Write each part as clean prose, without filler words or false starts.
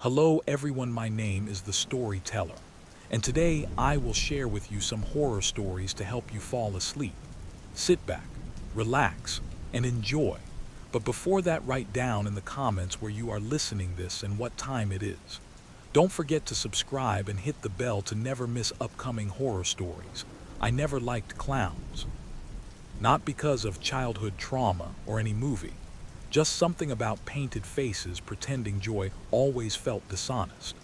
Hello everyone, my name is the Storyteller, and today I will share with you some horror stories to help you fall asleep. Sit back, relax, and enjoy. But before that, write down in the comments where you are listening this and what time it is. Don't forget to subscribe and hit the bell to never miss upcoming horror stories. I never liked clowns. Not because of childhood trauma or any movie. Just something about painted faces pretending joy always felt dishonest.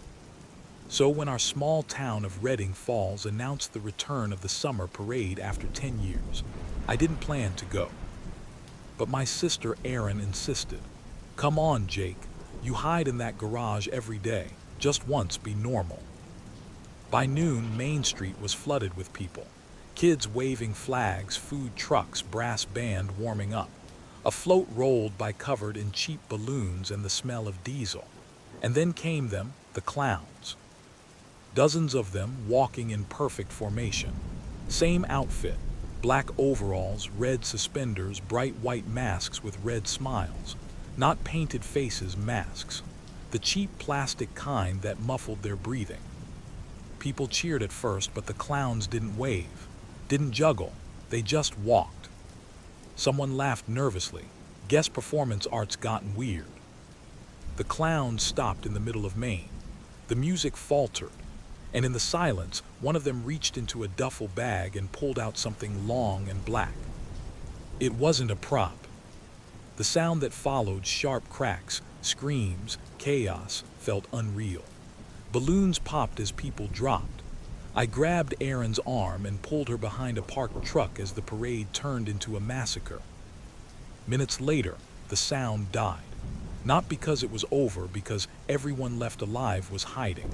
So when our small town of Reading Falls announced the return of the summer parade after 10 years, I didn't plan to go. But my sister Erin insisted. Come on, Jake. You hide in that garage every day. Just once be normal. By noon, Main Street was flooded with people. Kids waving flags, food trucks, brass band warming up. A float rolled by covered in cheap balloons and the smell of diesel. And then came the clowns. Dozens of them walking in perfect formation. Same outfit, black overalls, red suspenders, bright white masks with red smiles. Not painted faces, masks. The cheap plastic kind that muffled their breathing. People cheered at first, but the clowns didn't wave, didn't juggle, they just walked. Someone laughed nervously. Guess performance art's gotten weird. The clowns stopped in the middle of Main. The music faltered, and in the silence, one of them reached into a duffel bag and pulled out something long and black. It wasn't a prop. The sound that followed, sharp cracks, screams, chaos, felt unreal. Balloons popped as people dropped. I grabbed Erin's arm and pulled her behind a parked truck as the parade turned into a massacre. Minutes later, the sound died. Not because it was over, because everyone left alive was hiding.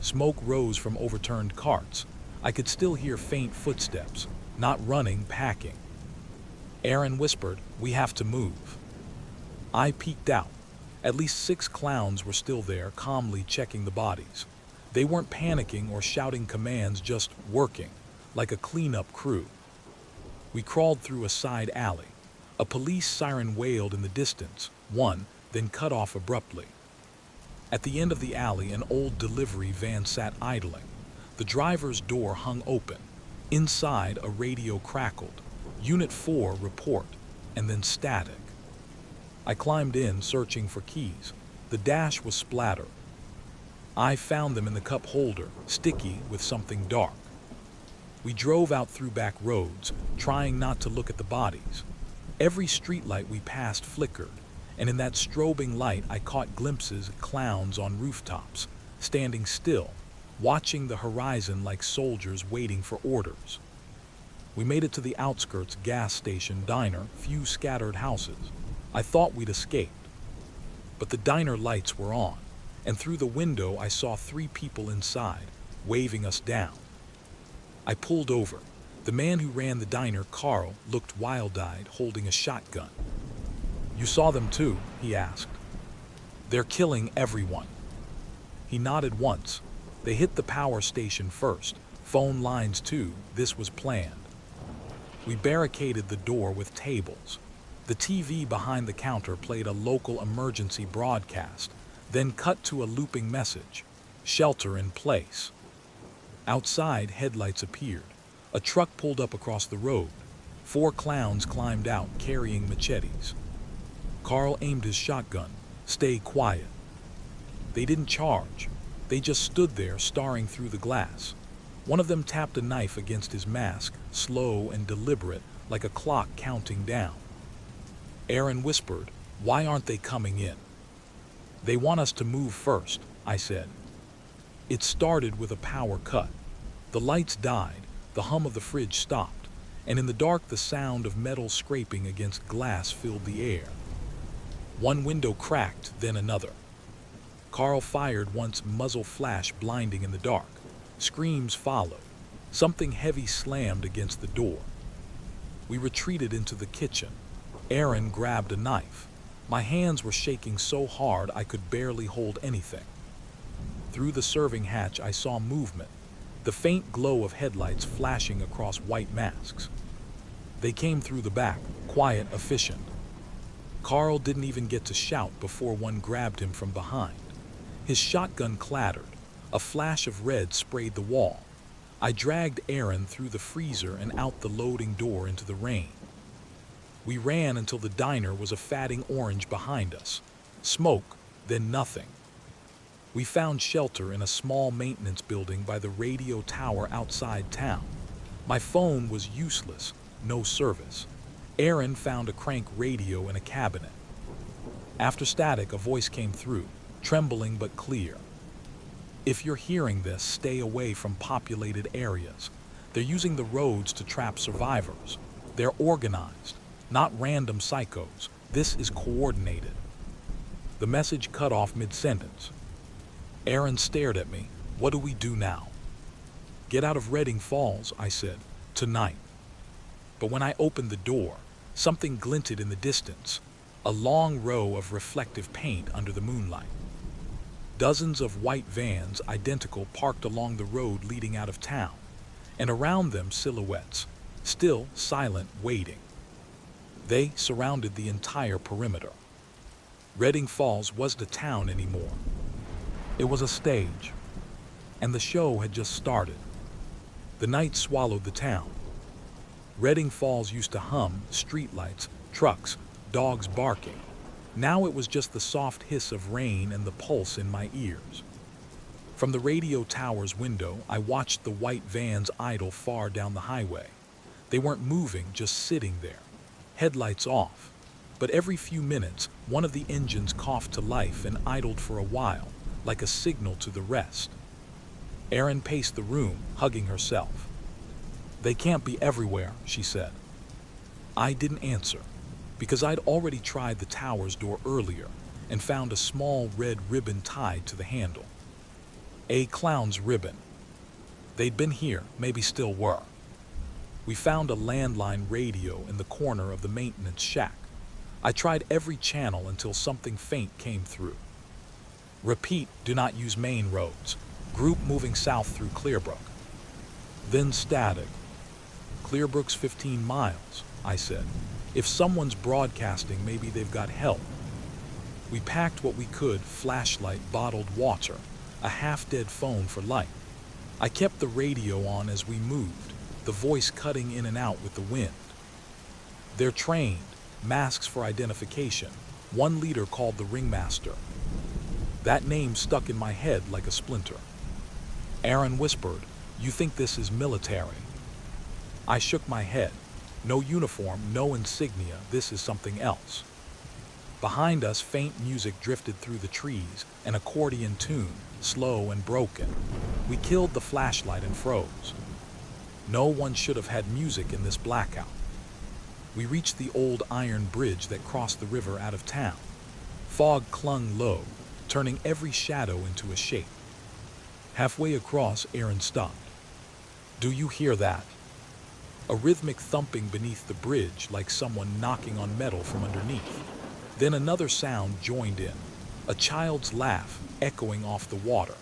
Smoke rose from overturned carts. I could still hear faint footsteps, not running, packing. Erin whispered, "We have to move." I peeked out. At least 6 clowns were still there, calmly checking the bodies. They weren't panicking or shouting commands, just working, like a cleanup crew. We crawled through a side alley. A police siren wailed in the distance, then cut off abruptly. At the end of the alley, an old delivery van sat idling. The driver's door hung open. Inside, a radio crackled. Unit 4 report, and then static. I climbed in, searching for keys. The dash was splattered. I found them in the cup holder, sticky with something dark. We drove out through back roads, trying not to look at the bodies. Every streetlight we passed flickered, and in that strobing light I caught glimpses of clowns on rooftops, standing still, watching the horizon like soldiers waiting for orders. We made it to the outskirts, gas station, diner, few scattered houses. I thought we'd escaped. But the diner lights were on, and through the window I saw 3 people inside, waving us down. I pulled over. The man who ran the diner, Carl, looked wild-eyed, holding a shotgun. "You saw them too?" he asked. "They're killing everyone." He nodded once. They hit the power station first, phone lines too. This was planned. We barricaded the door with tables. The TV behind the counter played a local emergency broadcast, then cut to a looping message, "Shelter in place." Outside, headlights appeared. A truck pulled up across the road. 4 clowns climbed out, carrying machetes. Carl aimed his shotgun. "Stay quiet." They didn't charge. They just stood there, staring through the glass. One of them tapped a knife against his mask, slow and deliberate, like a clock counting down. Erin whispered, "Why aren't they coming in?" "They want us to move first," I said. It started with a power cut. The lights died, the hum of the fridge stopped, and in the dark the sound of metal scraping against glass filled the air. One window cracked, then another. Carl fired once, muzzle flash blinding in the dark. Screams followed. Something heavy slammed against the door. We retreated into the kitchen. Erin grabbed a knife. My hands were shaking so hard I could barely hold anything. Through the serving hatch I saw movement, the faint glow of headlights flashing across white masks. They came through the back, quiet, efficient. Carl didn't even get to shout before one grabbed him from behind. His shotgun clattered. A flash of red sprayed the wall. I dragged Aaron through the freezer and out the loading door into the rain. We ran until the diner was a fatting orange behind us. Smoke, then nothing. We found shelter in a small maintenance building by the radio tower outside town. My phone was useless, no service. Aaron found a crank radio in a cabinet. After static, a voice came through, trembling but clear. If you're hearing this, stay away from populated areas. They're using the roads to trap survivors. They're organized, not random psychos. This is coordinated. The message cut off mid-sentence. Aaron stared at me. What do we do now? Get out of Redding Falls, I said, tonight. But when I opened the door, something glinted in the distance, a long row of reflective paint under the moonlight. Dozens of white vans, identical, parked along the road leading out of town, and around them silhouettes, still silent, waiting. They surrounded the entire perimeter. Redding Falls wasn't a town anymore. It was a stage, and the show had just started. The night swallowed the town. Redding Falls used to hum, streetlights, trucks, dogs barking. Now it was just the soft hiss of rain and the pulse in my ears. From the radio tower's window, I watched the white vans idle far down the highway. They weren't moving, just sitting there, headlights off. But every few minutes, one of the engines coughed to life and idled for a while, like a signal to the rest. Erin paced the room, hugging herself. They can't be everywhere, she said. I didn't answer, because I'd already tried the tower's door earlier and found a small red ribbon tied to the handle. A clown's ribbon. They'd been here, maybe still were. We found a landline radio in the corner of the maintenance shack. I tried every channel until something faint came through. Repeat, do not use main roads. Group moving south through Clearbrook. Then static. Clearbrook's 15 miles, I said. If someone's broadcasting, maybe they've got help. We packed what we could, flashlight, bottled water, a half-dead phone for light. I kept the radio on as we moved, the voice cutting in and out with the wind. They're trained, masks for identification. One leader called the ringmaster. That name stuck in my head like a splinter. Aaron whispered, "You think this is military?" I shook my head. No uniform, no insignia, this is something else. Behind us, faint music drifted through the trees, an accordion tune, slow and broken. We killed the flashlight and froze. No one should have had music in this blackout. We reached the old iron bridge that crossed the river out of town. Fog clung low, turning every shadow into a shape. Halfway across, Aaron stopped. Do you hear that? A rhythmic thumping beneath the bridge, like someone knocking on metal from underneath. Then another sound joined in, a child's laugh echoing off the water.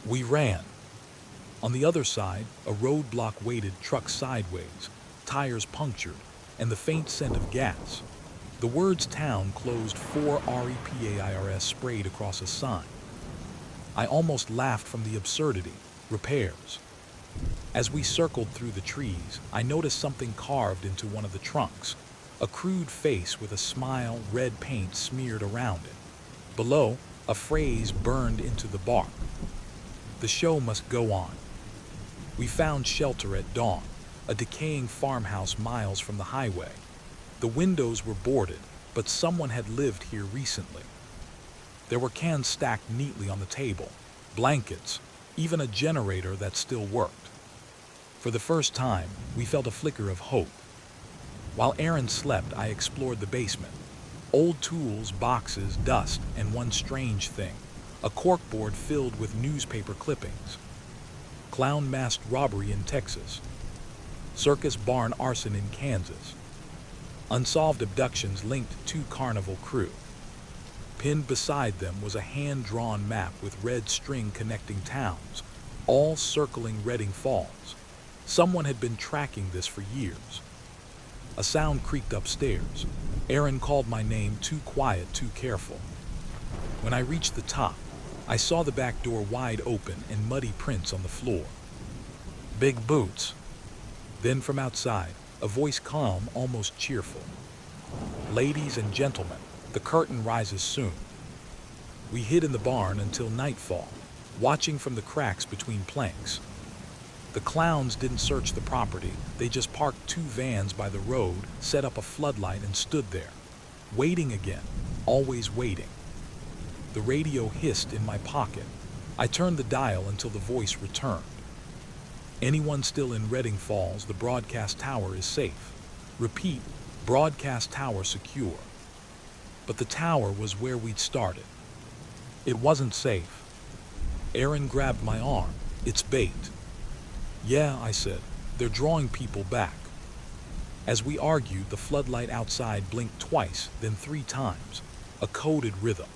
We ran. On the other side, a roadblock waited, truck sideways, tires punctured, and the faint scent of gas. The words "town closed 4 REPAIRS" sprayed across a sign. I almost laughed from the absurdity. Repairs. As we circled through the trees, I noticed something carved into one of the trunks. A crude face with a smile, red paint smeared around it. Below, a phrase burned into the bark. The show must go on. We found shelter at dawn, a decaying farmhouse miles from the highway. The windows were boarded, but someone had lived here recently. There were cans stacked neatly on the table, blankets, even a generator that still worked. For the first time, we felt a flicker of hope. While Aaron slept, I explored the basement. Old tools, boxes, dust, and one strange thing, a corkboard filled with newspaper clippings. Clown masked robbery in Texas. Circus barn arson in Kansas. Unsolved abductions linked to carnival crew. Pinned beside them was a hand-drawn map with red string connecting towns, all circling Redding Falls. Someone had been tracking this for years. A sound creaked upstairs. Aaron called my name, too quiet, too careful. When I reached the top, I saw the back door wide open and muddy prints on the floor. Big boots. Then from outside, a voice calm, almost cheerful. Ladies and gentlemen, the curtain rises soon. We hid in the barn until nightfall, watching from the cracks between planks. The clowns didn't search the property, they just parked 2 vans by the road, set up a floodlight and stood there, waiting again, always waiting. The radio hissed in my pocket. I turned the dial until the voice returned. Anyone still in Redding Falls, the broadcast tower is safe. Repeat, broadcast tower secure. But the tower was where we'd started. It wasn't safe. Aaron grabbed my arm. It's bait. Yeah, I said, they're drawing people back. As we argued, the floodlight outside blinked twice, then 3 times, a coded rhythm.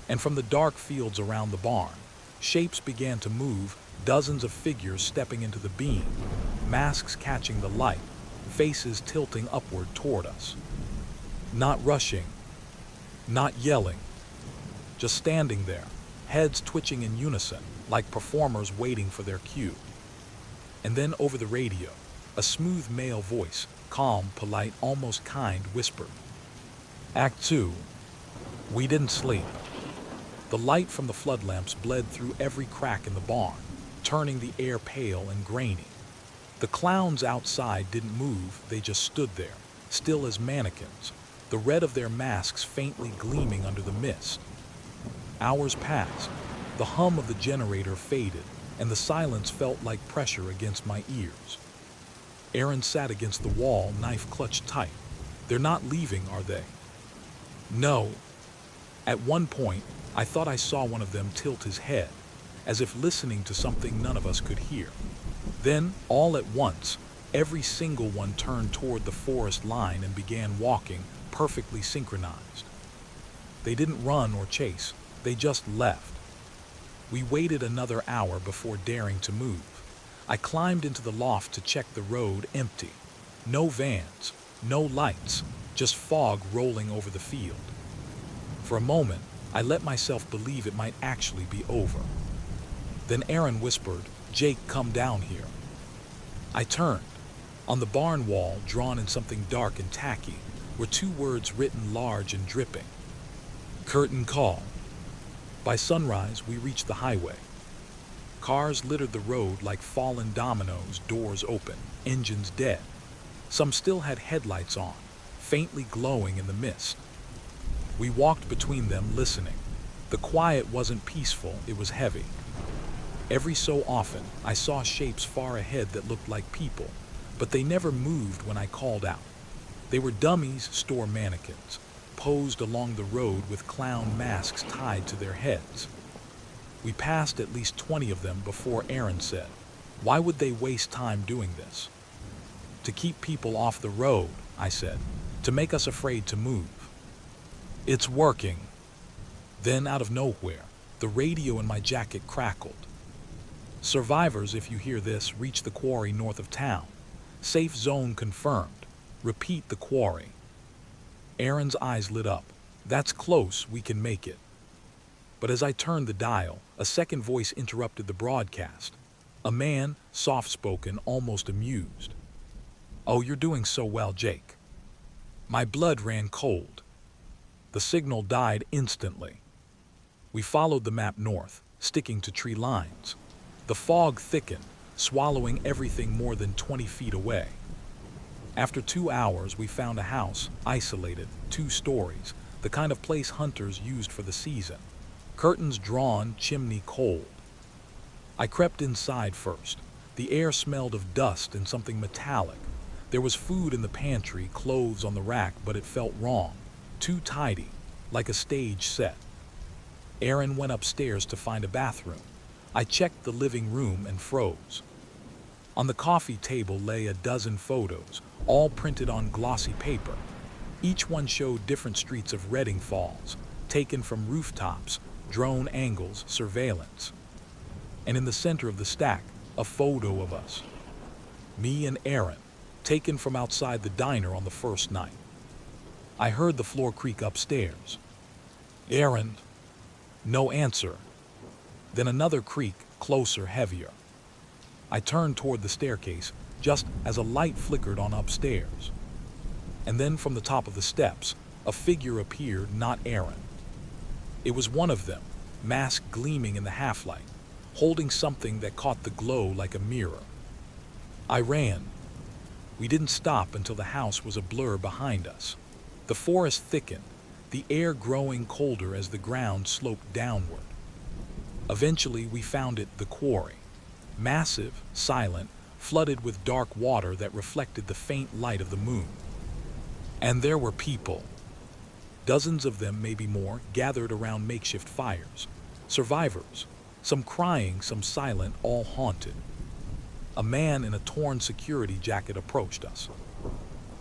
And from the dark fields around the barn, shapes began to move, dozens of figures stepping into the beam, masks catching the light, faces tilting upward toward us. Not rushing, not yelling, just standing there, heads twitching in unison, like performers waiting for their cue. And then over the radio, a smooth male voice, calm, polite, almost kind, whispered. Act 2. We didn't sleep. The light from the flood lamps bled through every crack in the barn, turning the air pale and grainy. The clowns outside didn't move, they just stood there, still as mannequins, the red of their masks faintly gleaming under the mist. Hours passed, the hum of the generator faded, and the silence felt like pressure against my ears. Aaron sat against the wall, knife clutched tight. They're not leaving, are they? No. At one point, I thought I saw one of them tilt his head, as if listening to something none of us could hear. Then, all at once, every single one turned toward the forest line and began walking, perfectly synchronized. They didn't run or chase, they just left. We waited another hour before daring to move. I climbed into the loft to check the road, empty. No vans, no lights, just fog rolling over the field. For a moment, I let myself believe it might actually be over. Then Aaron whispered, Jake, come down here. I turned. On the barn wall, drawn in something dark and tacky, were 2 words written large and dripping. Curtain call. By sunrise, we reached the highway. Cars littered the road like fallen dominoes, doors open, engines dead. Some still had headlights on, faintly glowing in the mist. We walked between them, listening. The quiet wasn't peaceful, it was heavy. Every so often, I saw shapes far ahead that looked like people, but they never moved when I called out. They were dummies, store mannequins, posed along the road with clown masks tied to their heads. We passed at least 20 of them before Aaron said, why would they waste time doing this? To keep people off the road, I said, to make us afraid to move. It's working. Then out of nowhere, the radio in my jacket crackled. Survivors, if you hear this, reach the quarry north of town. Safe zone confirmed. Repeat, the quarry. Aaron's eyes lit up. That's close, we can make it. But as I turned the dial, a second voice interrupted the broadcast. A man, soft-spoken, almost amused. Oh, you're doing so well, Jake. My blood ran cold. The signal died instantly. We followed the map north, sticking to tree lines. The fog thickened, swallowing everything more than 20 feet away. After 2 hours, we found a house, isolated, 2 stories, the kind of place hunters used for the season. Curtains drawn, chimney cold. I crept inside first. The air smelled of dust and something metallic. There was food in the pantry, clothes on the rack, but it felt wrong. Too tidy, like a stage set. Aaron went upstairs to find a bathroom. I checked the living room and froze. On the coffee table lay a dozen photos, all printed on glossy paper. Each one showed different streets of Redding Falls, taken from rooftops, drone angles, surveillance. And in the center of the stack, a photo of us. Me and Aaron, taken from outside the diner on the first night. I heard the floor creak upstairs. Aaron. No answer, Then another creak, closer, heavier. I turned toward the staircase just as a light flickered on upstairs. And then from the top of the steps, a figure appeared, not Aaron. It was one of them, mask gleaming in the half-light, holding something that caught the glow like a mirror. I ran. We didn't stop until the house was a blur behind us. The forest thickened, the air growing colder as the ground sloped downward. Eventually, we found it, the quarry. Massive, silent, flooded with dark water that reflected the faint light of the moon. And there were people. Dozens of them, maybe more, gathered around makeshift fires. Survivors, some crying, some silent, all haunted. A man in a torn security jacket approached us.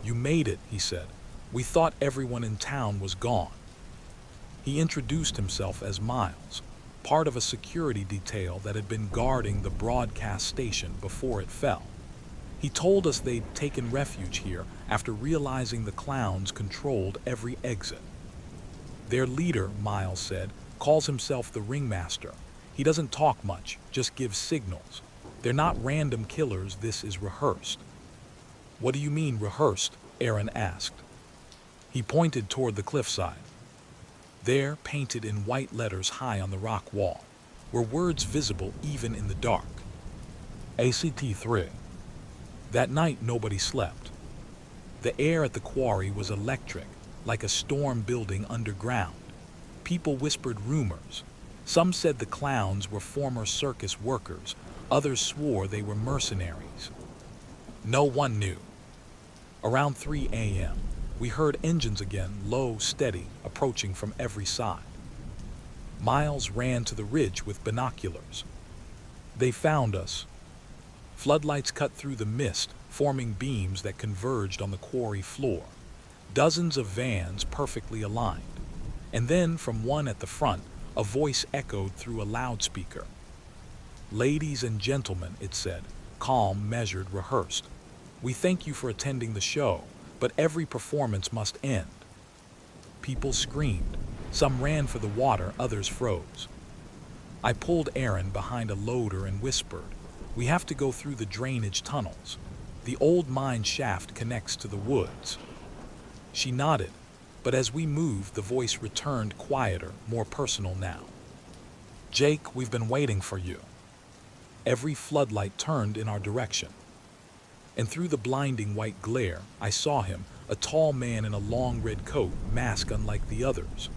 "You made it," he said. "We thought everyone in town was gone." He introduced himself as Miles, part of a security detail that had been guarding the broadcast station before it fell. He told us they'd taken refuge here after realizing the clowns controlled every exit. "Their leader," Miles said, "calls himself the Ringmaster. He doesn't talk much, just gives signals. They're not random killers, this is rehearsed." "What do you mean, rehearsed?" Aaron asked. He pointed toward the cliffside. There, painted in white letters high on the rock wall, were words visible even in the dark. ACT-3. That night nobody slept. The air at the quarry was electric, like a storm building underground. People whispered rumors. Some said the clowns were former circus workers, others swore they were mercenaries. No one knew. Around 3 a.m., we heard engines again, low, steady, approaching from every side. Miles ran to the ridge with binoculars. They found us. Floodlights cut through the mist, forming beams that converged on the quarry floor. Dozens of vans perfectly aligned. And then, from one at the front, a voice echoed through a loudspeaker. "Ladies and gentlemen," it said, calm, measured, rehearsed. "We thank you for attending the show, but every performance must end." People screamed. Some ran for the water, others froze. I pulled Aaron behind a loader and whispered, "We have to go through the drainage tunnels. The old mine shaft connects to the woods." She nodded, but as we moved, the voice returned, quieter, more personal now. "Jake, we've been waiting for you." Every floodlight turned in our direction. And through the blinding white glare, I saw him, a tall man in a long red coat, mask unlike the others.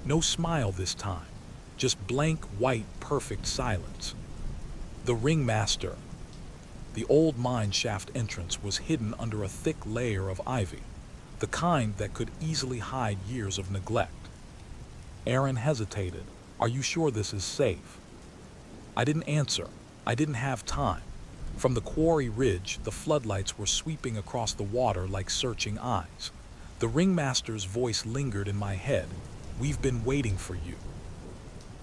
No smile this time, just blank, white, perfect silence. The Ringmaster. The old mine shaft entrance was hidden under a thick layer of ivy, the kind that could easily hide years of neglect. Aaron hesitated. "Are you sure this is safe?" I didn't answer. I didn't have time. From the quarry ridge, the floodlights were sweeping across the water like searching eyes. The Ringmaster's voice lingered in my head. "We've been waiting for you."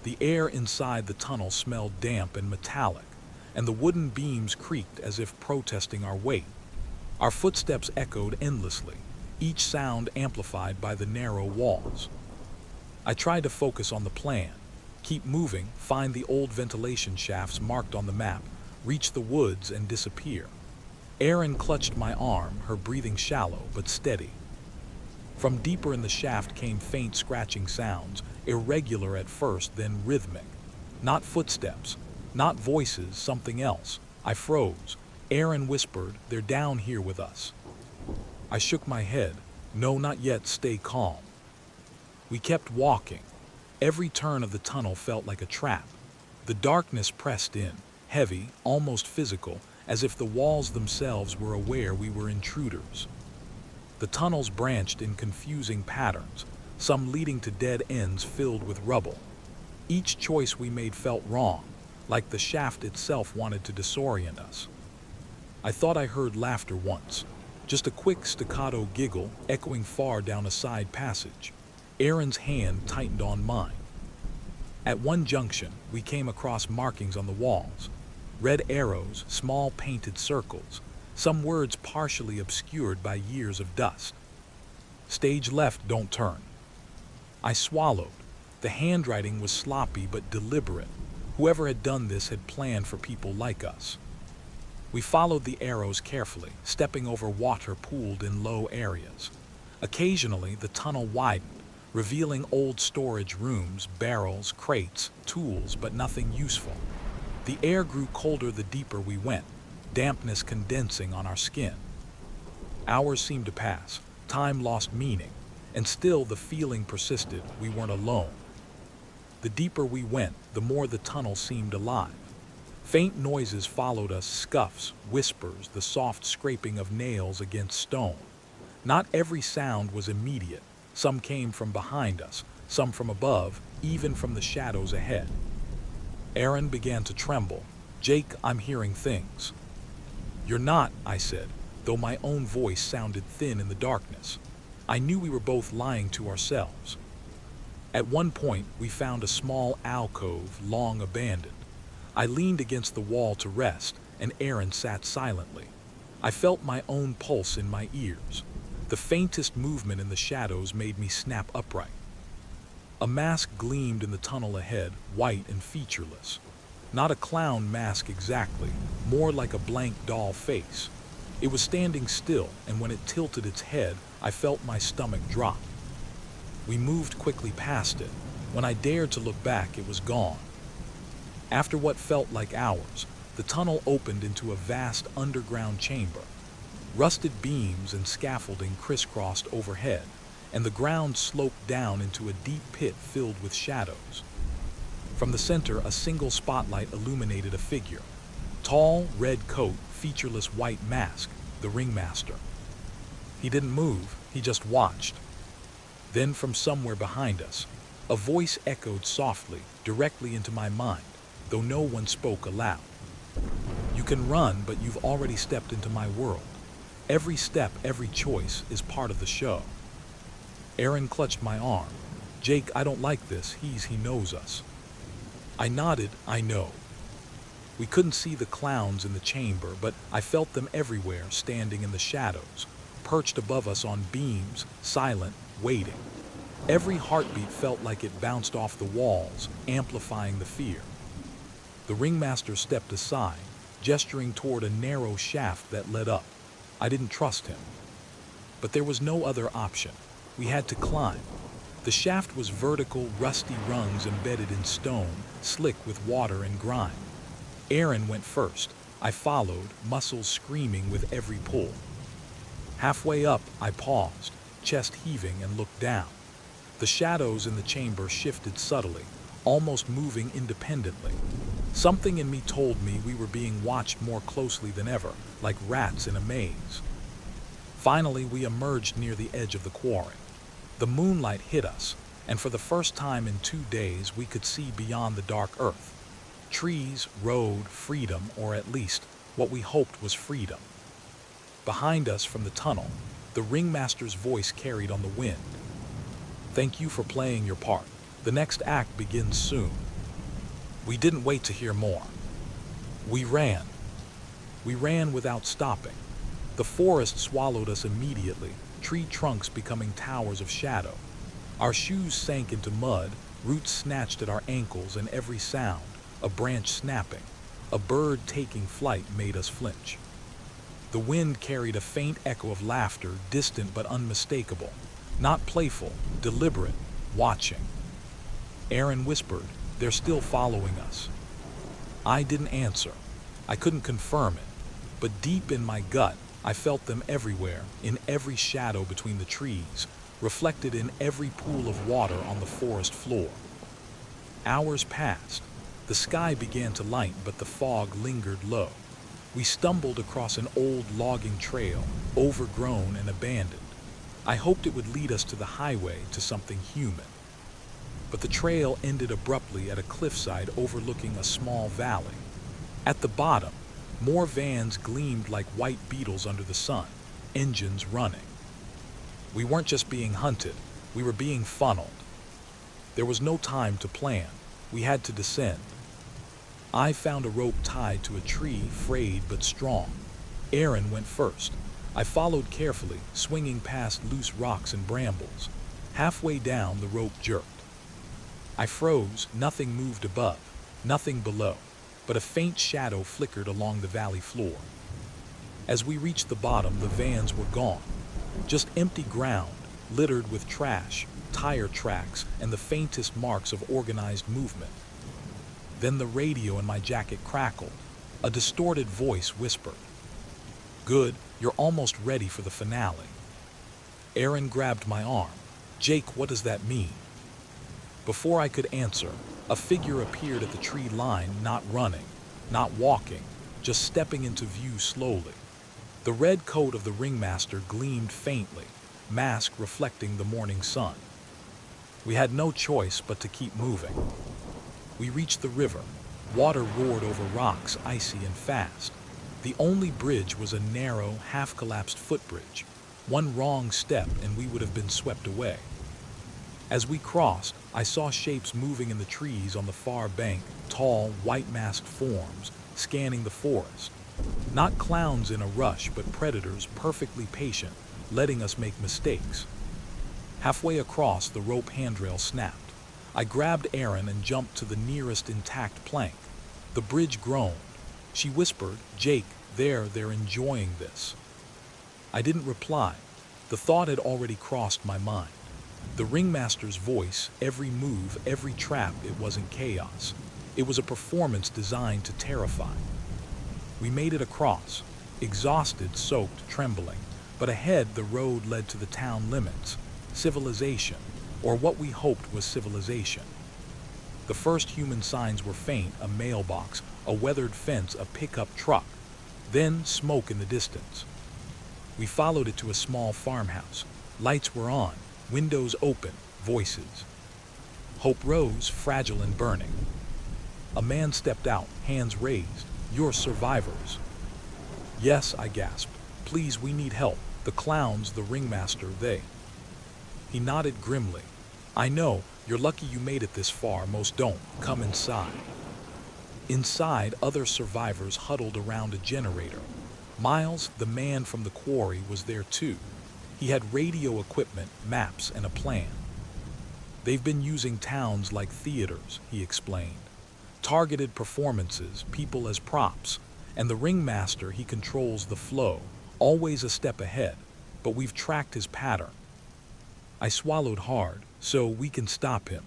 The air inside the tunnel smelled damp and metallic, and the wooden beams creaked as if protesting our weight. Our footsteps echoed endlessly, each sound amplified by the narrow walls. I tried to focus on the plan. Keep moving, find the old ventilation shafts marked on the map, reach the woods and disappear. Erin clutched my arm, her breathing shallow but steady. From deeper in the shaft came faint scratching sounds, irregular at first, then rhythmic. Not footsteps, not voices, something else. I froze. Erin whispered, "They're down here with us." I shook my head. "No, not yet, stay calm." We kept walking. Every turn of the tunnel felt like a trap. The darkness pressed in, heavy, almost physical, as if the walls themselves were aware we were intruders. The tunnels branched in confusing patterns, some leading to dead ends filled with rubble. Each choice we made felt wrong, like the shaft itself wanted to disorient us. I thought I heard laughter once, just a quick staccato giggle echoing far down a side passage. Erin's hand tightened on mine. At one junction, we came across markings on the walls. Red arrows, small painted circles, some words partially obscured by years of dust. "Stage left, don't turn." I swallowed. The handwriting was sloppy but deliberate. Whoever had done this had planned for people like us. We followed the arrows carefully, stepping over water pooled in low areas. Occasionally, the tunnel widened, revealing old storage rooms, barrels, crates, tools, but nothing useful. The air grew colder the deeper we went, dampness condensing on our skin. Hours seemed to pass, time lost meaning, and still the feeling persisted we weren't alone. The deeper we went, the more the tunnel seemed alive. Faint noises followed us, scuffs, whispers, the soft scraping of nails against stone. Not every sound was immediate. Some came from behind us, some from above, even from the shadows ahead. Aaron began to tremble. "Jake, I'm hearing things." "You're not," I said, though my own voice sounded thin in the darkness. I knew we were both lying to ourselves. At one point, we found a small alcove, long abandoned. I leaned against the wall to rest, and Aaron sat silently. I felt my own pulse in my ears. The faintest movement in the shadows made me snap upright. A mask gleamed in the tunnel ahead, white and featureless. Not a clown mask exactly, more like a blank doll face. It was standing still, and when it tilted its head, I felt my stomach drop. We moved quickly past it. When I dared to look back, it was gone. After what felt like hours, the tunnel opened into a vast underground chamber. Rusted beams and scaffolding crisscrossed overhead, and the ground sloped down into a deep pit filled with shadows. From the center, a single spotlight illuminated a figure. Tall, red coat, featureless white mask, the ringmaster. He didn't move, he just watched. Then from somewhere behind us, a voice echoed softly, directly into my mind, though no one spoke aloud. "You can run, but you've already stepped into my world. Every step, every choice is part of the show." Aaron clutched my arm. "Jake, I don't like this. He knows us." I nodded, "I know." We couldn't see the clowns in the chamber, but I felt them everywhere, standing in the shadows, perched above us on beams, silent, waiting. Every heartbeat felt like it bounced off the walls, amplifying the fear. The ringmaster stepped aside, gesturing toward a narrow shaft that led up. I didn't trust him. But there was no other option. We had to climb. The shaft was vertical, rusty rungs embedded in stone, slick with water and grime. Aaron went first. I followed, muscles screaming with every pull. Halfway up, I paused, chest heaving, and looked down. The shadows in the chamber shifted subtly, almost moving independently. Something in me told me we were being watched more closely than ever, like rats in a maze. Finally, we emerged near the edge of the quarry. The moonlight hit us, and for the first time in 2 days, we could see beyond the dark earth. Trees, road, freedom, or at least what we hoped was freedom. Behind us from the tunnel, the ringmaster's voice carried on the wind. "Thank you for playing your part. The next act begins soon." We didn't wait to hear more. We ran. We ran without stopping. The forest swallowed us immediately, tree trunks becoming towers of shadow. Our shoes sank into mud, roots snatched at our ankles, and every sound, a branch snapping, a bird taking flight, made us flinch. The wind carried a faint echo of laughter, distant but unmistakable, not playful, deliberate, watching. Aaron whispered, "They're still following us." I didn't answer. I couldn't confirm it, but deep in my gut, I felt them everywhere, in every shadow between the trees, reflected in every pool of water on the forest floor. Hours passed. The sky began to lighten, but the fog lingered low. We stumbled across an old logging trail, overgrown and abandoned. I hoped it would lead us to the highway, to something human. But the trail ended abruptly at a cliffside overlooking a small valley. At the bottom, more vans gleamed like white beetles under the sun, engines running. We weren't just being hunted, we were being funneled. There was no time to plan. We had to descend. I found a rope tied to a tree, frayed but strong. Aaron went first. I followed carefully, swinging past loose rocks and brambles. Halfway down, the rope jerked. I froze, nothing moved above. Nothing below, but a faint shadow flickered along the valley floor. As we reached the bottom, the vans were gone. Just empty ground, littered with trash, tire tracks, and the faintest marks of organized movement. Then the radio in my jacket crackled. A distorted voice whispered, "Good, you're almost ready for the finale." Aaron grabbed my arm. "Jake, what does that mean?" Before I could answer, a figure appeared at the tree line, not running, not walking, just stepping into view slowly. The red coat of the ringmaster gleamed faintly, mask reflecting the morning sun. We had no choice but to keep moving. We reached the river. Water roared over rocks, icy and fast. The only bridge was a narrow, half-collapsed footbridge. One wrong step and we would have been swept away. As we crossed, I saw shapes moving in the trees on the far bank, tall, white-masked forms, scanning the forest. Not clowns in a rush, but predators perfectly patient, letting us make mistakes. Halfway across, the rope handrail snapped. I grabbed Erin and jumped to the nearest intact plank. The bridge groaned. She whispered, "Jake, they're enjoying this." I didn't reply. The thought had already crossed my mind. The ringmaster's voice, every move, every trap, it wasn't chaos. It was a performance designed to terrify. We made it across, exhausted, soaked, trembling, but ahead the road led to the town limits, civilization, or what we hoped was civilization. The first human signs were faint, a mailbox, a weathered fence, a pickup truck, then smoke in the distance. We followed it to a small farmhouse. Lights were on, windows open, voices. Hope rose, fragile and burning. A man stepped out, hands raised. "You're survivors." "Yes," I gasped. "Please, we need help. The clowns, the ringmaster, they..." He nodded grimly. "I know. You're lucky you made it this far. Most don't. Come inside." Inside, other survivors huddled around a generator. Miles, the man from the quarry, was there too. He had radio equipment, maps, and a plan. "They've been using towns like theaters," he explained. "Targeted performances, people as props. And the ringmaster, he controls the flow, always a step ahead. But we've tracked his pattern." I swallowed hard. "So we can stop him?"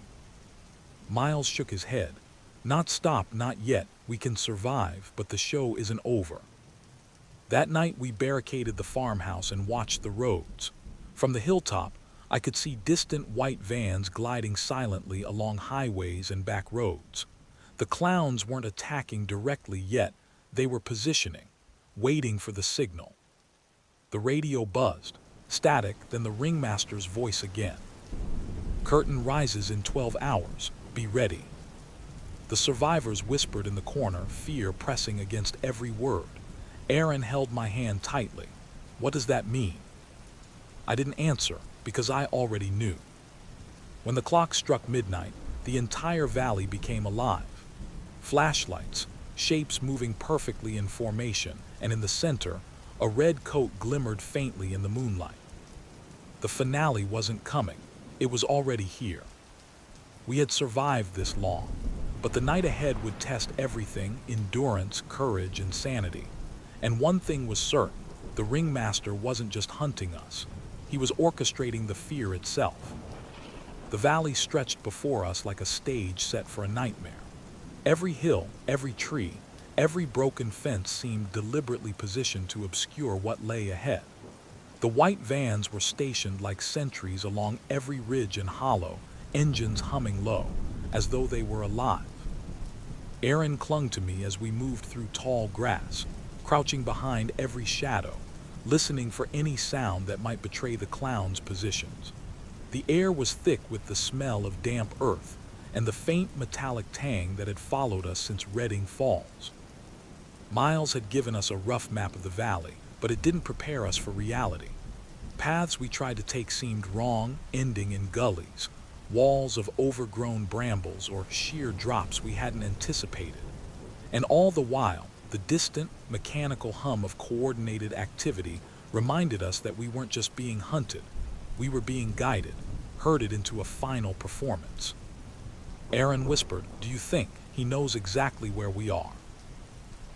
Miles shook his head. "Not stop, not yet. We can survive, but the show isn't over." That night we barricaded the farmhouse and watched the roads. From the hilltop, I could see distant white vans gliding silently along highways and back roads. The clowns weren't attacking directly yet. They were positioning, waiting for the signal. The radio buzzed. Static, then the ringmaster's voice again. "Curtain rises in 12 hours. Be ready." The survivors whispered in the corner, fear pressing against every word. Aaron held my hand tightly. "What does that mean?" I didn't answer, because I already knew. When the clock struck midnight, the entire valley became alive. Flashlights, shapes moving perfectly in formation, and in the center, a red coat glimmered faintly in the moonlight. The finale wasn't coming. It was already here. We had survived this long, but the night ahead would test everything: endurance, courage, and sanity. And one thing was certain: the ringmaster wasn't just hunting us. He was orchestrating the fear itself. The valley stretched before us like a stage set for a nightmare. Every hill, every tree, every broken fence seemed deliberately positioned to obscure what lay ahead. The white vans were stationed like sentries along every ridge and hollow, engines humming low, as though they were alive. Aaron clung to me as we moved through tall grass, crouching behind every shadow, listening for any sound that might betray the clowns' positions. The air was thick with the smell of damp earth and the faint metallic tang that had followed us since Redding Falls. Miles had given us a rough map of the valley, but it didn't prepare us for reality. Paths we tried to take seemed wrong, ending in gullies, walls of overgrown brambles, or sheer drops we hadn't anticipated. And all the while, the distant, mechanical hum of coordinated activity reminded us that we weren't just being hunted. We were being guided, herded into a final performance. Aaron whispered, "Do you think?" He He knows exactly where we are.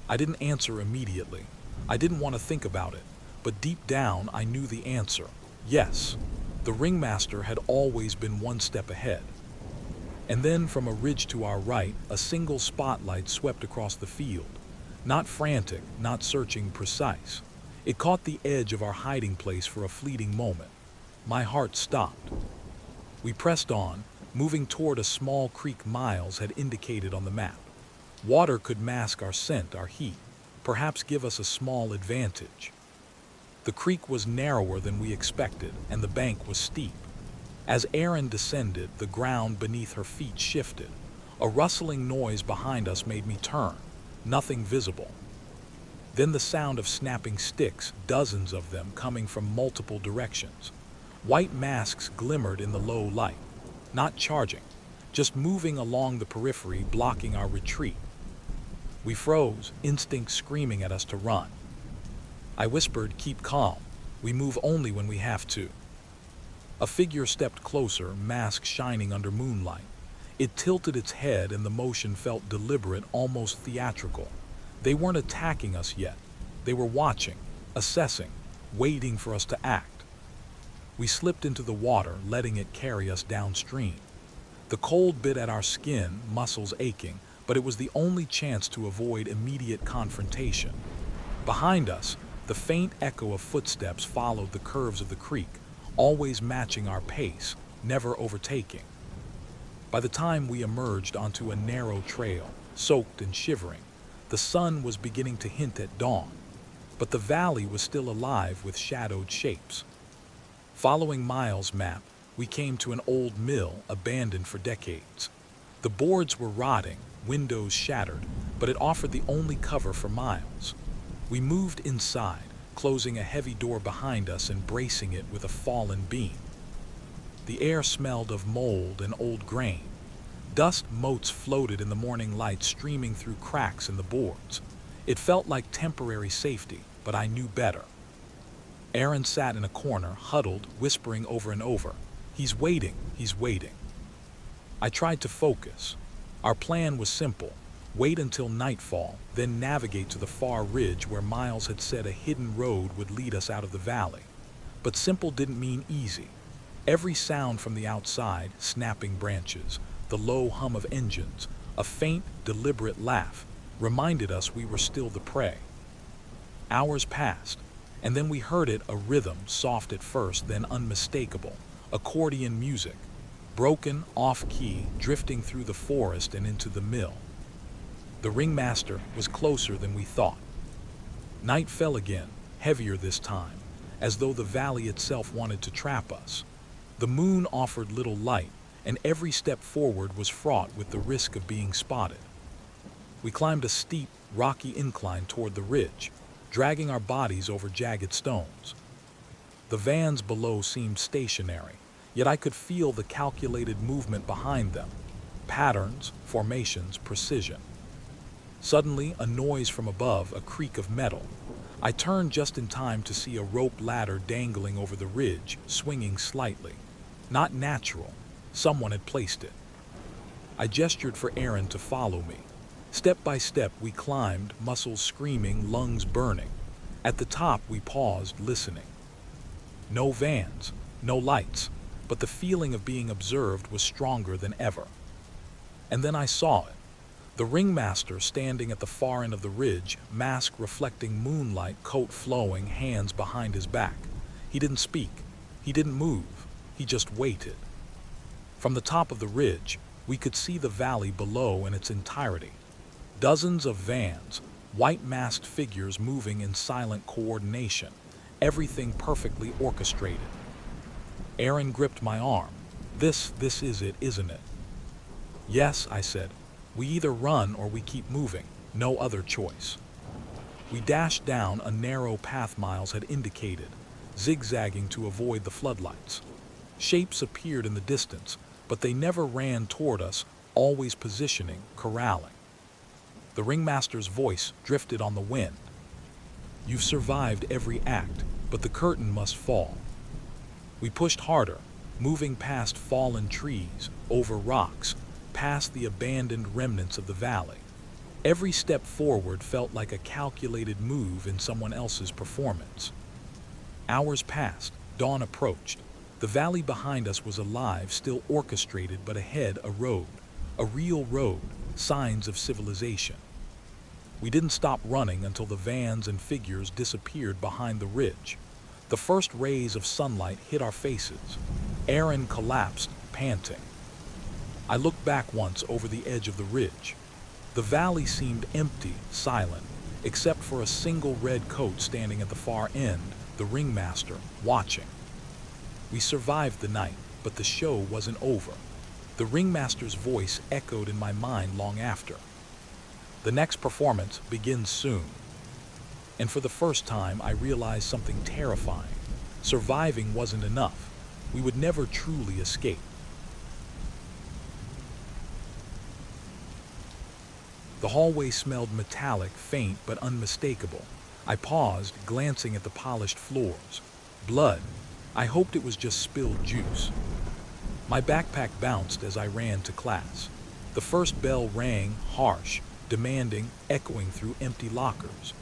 I didn't answer immediately. I didn't want to think about it, but deep down I knew the answer. Yes, the ringmaster had always been one step ahead. And then from a ridge to our right, a single spotlight swept across the field. Not frantic, not searching, precise. It caught the edge of our hiding place for a fleeting moment. My heart stopped. We pressed on, moving toward a small creek Miles had indicated on the map. Water could mask our scent, our heat, perhaps give us a small advantage. The creek was narrower than we expected, and the bank was steep. As Erin descended, the ground beneath her feet shifted. A rustling noise behind us made me turn. Nothing visible. Then the sound of snapping sticks, dozens of them coming from multiple directions. White masks glimmered in the low light. Not charging, just moving along the periphery, blocking our retreat. We froze, instinct screaming at us to run. I whispered, "Keep calm. We move only when we have to." A figure stepped closer, mask shining under moonlight. It tilted its head and the motion felt deliberate, almost theatrical. They weren't attacking us yet. They were watching, assessing, waiting for us to act. We slipped into the water, letting it carry us downstream. The cold bit at our skin, muscles aching, but it was the only chance to avoid immediate confrontation. Behind us, the faint echo of footsteps followed the curves of the creek, always matching our pace, never overtaking. By the time we emerged onto a narrow trail, soaked and shivering, the sun was beginning to hint at dawn, but the valley was still alive with shadowed shapes. Following Miles' map, we came to an old mill abandoned for decades. The boards were rotting, windows shattered, but it offered the only cover for miles. We moved inside, closing a heavy door behind us and bracing it with a fallen beam. The air smelled of mold and old grain. Dust motes floated in the morning light, streaming through cracks in the boards. It felt like temporary safety, but I knew better. Erin sat in a corner, huddled, whispering over and over, "He's waiting, he's waiting." I tried to focus. Our plan was simple. Wait until nightfall, then navigate to the far ridge where Miles had said a hidden road would lead us out of the valley. But simple didn't mean easy. Every sound from the outside, snapping branches, the low hum of engines, a faint, deliberate laugh, reminded us we were still the prey. Hours passed, and then we heard it, a rhythm, soft at first, then unmistakable, accordion music, broken, off-key, drifting through the forest and into the mill. The ringmaster was closer than we thought. Night fell again, heavier this time, as though the valley itself wanted to trap us. The moon offered little light, and every step forward was fraught with the risk of being spotted. We climbed a steep, rocky incline toward the ridge, dragging our bodies over jagged stones. The vans below seemed stationary, yet I could feel the calculated movement behind them. Patterns, formations, precision. Suddenly, a noise from above, a creak of metal. I turned just in time to see a rope ladder dangling over the ridge, swinging slightly. Not natural. Someone had placed it. I gestured for Erin to follow me. Step by step, we climbed, muscles screaming, lungs burning. At the top, we paused, listening. No vans, no lights, but the feeling of being observed was stronger than ever. And then I saw it. The ringmaster standing at the far end of the ridge, mask reflecting moonlight, coat flowing, hands behind his back. He didn't speak. He didn't move. He just waited. From the top of the ridge, we could see the valley below in its entirety. Dozens of vans, white masked figures moving in silent coordination, everything perfectly orchestrated. Erin gripped my arm. This is it, isn't it?" "Yes," I said. "We either run or we keep moving. No other choice." We dashed down a narrow path Miles had indicated, zigzagging to avoid the floodlights. Shapes appeared in the distance, but they never ran toward us, always positioning, corralling. The ringmaster's voice drifted on the wind. "You've survived every act, but the curtain must fall." We pushed harder, moving past fallen trees, over rocks, past the abandoned remnants of the valley. Every step forward felt like a calculated move in someone else's performance. Hours passed, dawn approached. The valley behind us was alive, still orchestrated, but ahead a road. A real road, signs of civilization. We didn't stop running until the vans and figures disappeared behind the ridge. The first rays of sunlight hit our faces. Aaron collapsed, panting. I looked back once over the edge of the ridge. The valley seemed empty, silent, except for a single red coat standing at the far end, the ringmaster, watching. We survived the night, but the show wasn't over. The ringmaster's voice echoed in my mind long after. The next performance begins soon. And for the first time, I realized something terrifying. Surviving wasn't enough. We would never truly escape. The hallway smelled metallic, faint but unmistakable. I paused, glancing at the polished floors. Blood. I hoped it was just spilled juice. My backpack bounced as I ran to class. The first bell rang, harsh, demanding, echoing through empty lockers.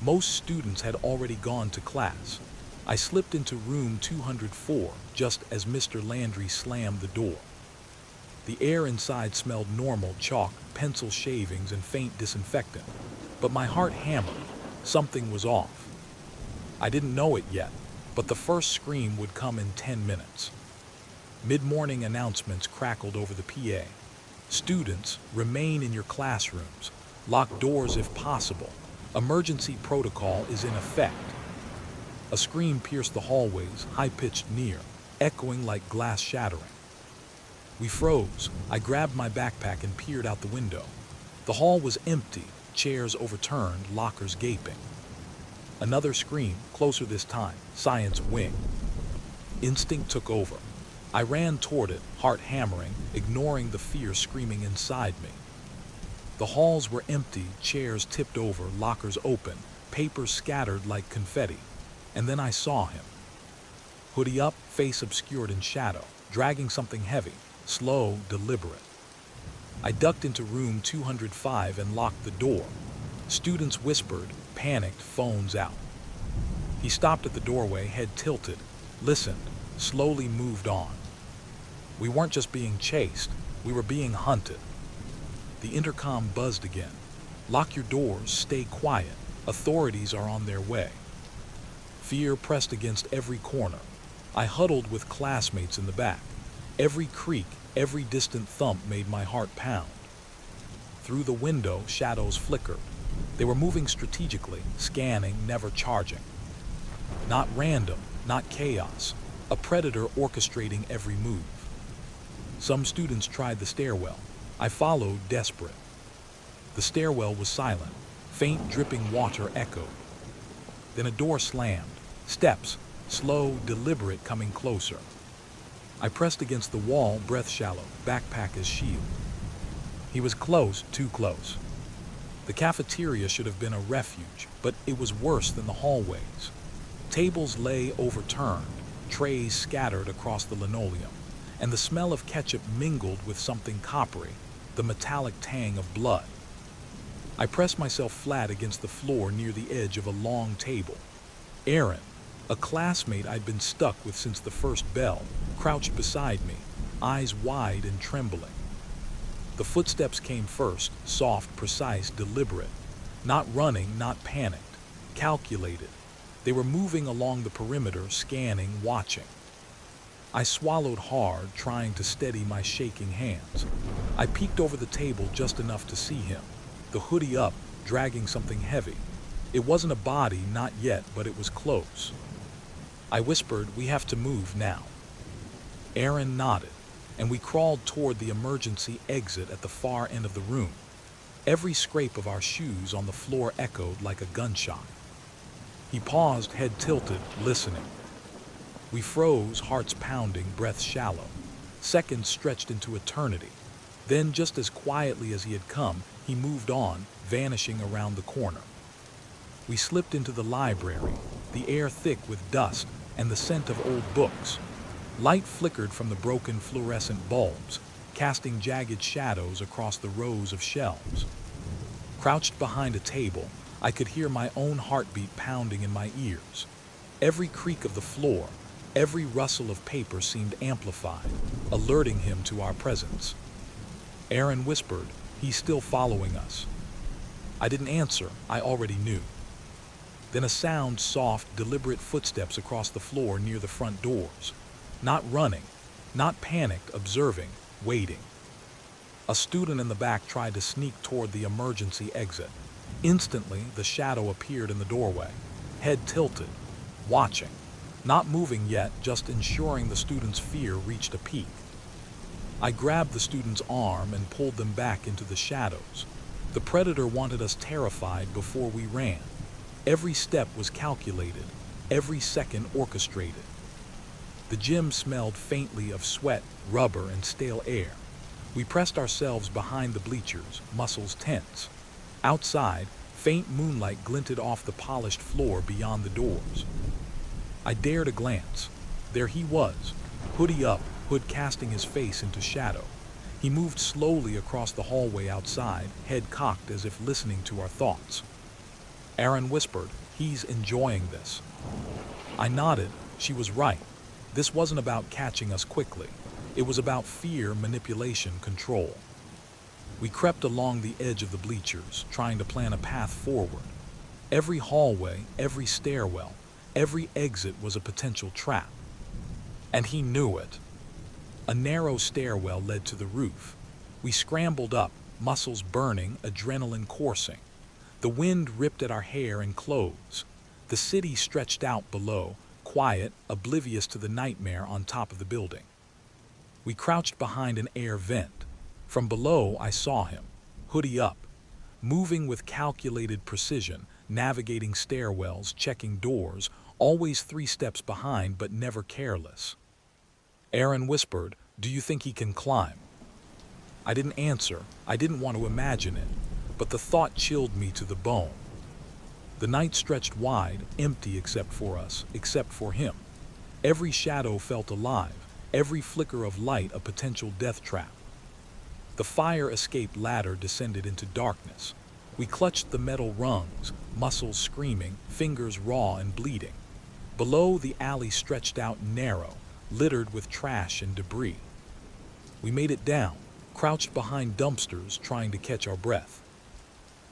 Most students had already gone to class. I slipped into room 204 just as Mr. Landry slammed the door. The air inside smelled normal, chalk, pencil shavings, and faint disinfectant. But my heart hammered. Something was off. I didn't know it yet, but the first scream would come in 10 minutes. Mid-morning announcements crackled over the PA. Students, remain in your classrooms. Lock doors if possible. Emergency protocol is in effect. A scream pierced the hallways, high-pitched near, echoing like glass shattering. We froze. I grabbed my backpack and peered out the window. The hall was empty, chairs overturned, lockers gaping. Another scream, closer this time, science wing. Instinct took over. I ran toward it, heart hammering, ignoring the fear screaming inside me. The halls were empty, chairs tipped over, lockers open, papers scattered like confetti. And then I saw him. Hoodie up, face obscured in shadow, dragging something heavy, slow, deliberate. I ducked into room 205 and locked the door. Students whispered, panicked, phones out. He stopped at the doorway, head tilted, listened, slowly moved on. We weren't just being chased, we were being hunted. The intercom buzzed again. Lock your doors, stay quiet. Authorities are on their way. Fear pressed against every corner. I huddled with classmates in the back. Every creak, every distant thump made my heart pound. Through the window, shadows flickered. They were moving strategically, scanning, never charging. Not random, not chaos. A predator orchestrating every move. Some students tried the stairwell. I followed, desperate. The stairwell was silent. Faint dripping water echoed. Then a door slammed. Steps, slow, deliberate, coming closer. I pressed against the wall, breath shallow, backpack as shield. He was close, too close. The cafeteria should have been a refuge, but it was worse than the hallways. Tables lay overturned, trays scattered across the linoleum, and the smell of ketchup mingled with something coppery, the metallic tang of blood. I pressed myself flat against the floor near the edge of a long table. Aaron, a classmate I'd been stuck with since the first bell, crouched beside me, eyes wide and trembling. The footsteps came first, soft, precise, deliberate. Not running, not panicked, calculated. They were moving along the perimeter, scanning, watching. I swallowed hard, trying to steady my shaking hands. I peeked over the table just enough to see him, the hoodie up, dragging something heavy. It wasn't a body, not yet, but it was close. I whispered, "We have to move now." Aaron nodded, and we crawled toward the emergency exit at the far end of the room. Every scrape of our shoes on the floor echoed like a gunshot. He paused, head tilted, listening. We froze, hearts pounding, breath shallow. Seconds stretched into eternity. Then, just as quietly as he had come, he moved on, vanishing around the corner. We slipped into the library, the air thick with dust and the scent of old books. Light flickered from the broken fluorescent bulbs. casting jagged shadows across the rows of shelves. Crouched behind a table, I could hear my own heartbeat pounding in my ears. Every creak of the floor, every rustle of paper seemed amplified, alerting him to our presence. Aaron whispered, "He's still following us." I didn't answer, I already knew. Then a sound, soft, deliberate footsteps across the floor near the front doors. Not running, not panicked, observing, waiting. A student in the back tried to sneak toward the emergency exit. Instantly, the shadow appeared in the doorway, head tilted, watching. Not moving yet, just ensuring the student's fear reached a peak. I grabbed the student's arm and pulled them back into the shadows. The predator wanted us terrified before we ran. Every step was calculated, every second orchestrated. The gym smelled faintly of sweat, rubber, and stale air. We pressed ourselves behind the bleachers, muscles tense. Outside, faint moonlight glinted off the polished floor beyond the doors. I dared a glance. There he was, hoodie up, hood casting his face into shadow. He moved slowly across the hallway outside, head cocked as if listening to our thoughts. Aaron whispered, "He's enjoying this." I nodded. She was right. This wasn't about catching us quickly. It was about fear, manipulation, control. We crept along the edge of the bleachers, trying to plan a path forward. Every hallway, every stairwell, every exit was a potential trap. And he knew it. A narrow stairwell led to the roof. We scrambled up, muscles burning, adrenaline coursing. The wind ripped at our hair and clothes. The city stretched out below, quiet, oblivious to the nightmare on top of the building. We crouched behind an air vent. From below, I saw him, hoodie up, moving with calculated precision, navigating stairwells, checking doors, always 3 steps behind but never careless. Aaron whispered, "Do you think he can climb?" I didn't answer. I didn't want to imagine it, but the thought chilled me to the bone. The night stretched wide, empty except for us, except for him. Every shadow felt alive, every flicker of light a potential death trap. The fire escape ladder descended into darkness. We clutched the metal rungs, muscles screaming, fingers raw and bleeding. Below, the alley stretched out narrow, littered with trash and debris. We made it down, crouched behind dumpsters, trying to catch our breath.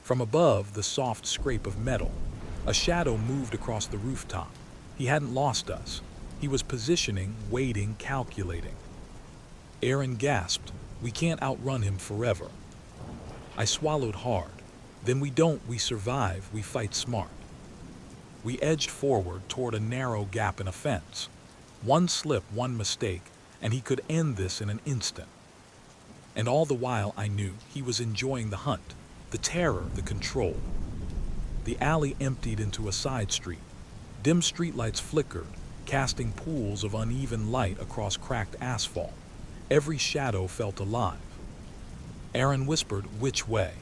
From above, the soft scrape of metal. A shadow moved across the rooftop. He hadn't lost us. He was positioning, waiting, calculating. Aaron gasped, "We can't outrun him forever." I swallowed hard. Then we don't, we survive, we fight smart. We edged forward toward a narrow gap in a fence. One slip, one mistake, and he could end this in an instant. And all the while I knew he was enjoying the hunt, the terror, the control. The alley emptied into a side street. Dim streetlights flickered, casting pools of uneven light across cracked asphalt. Every shadow felt alive. Aaron whispered, "Which way?"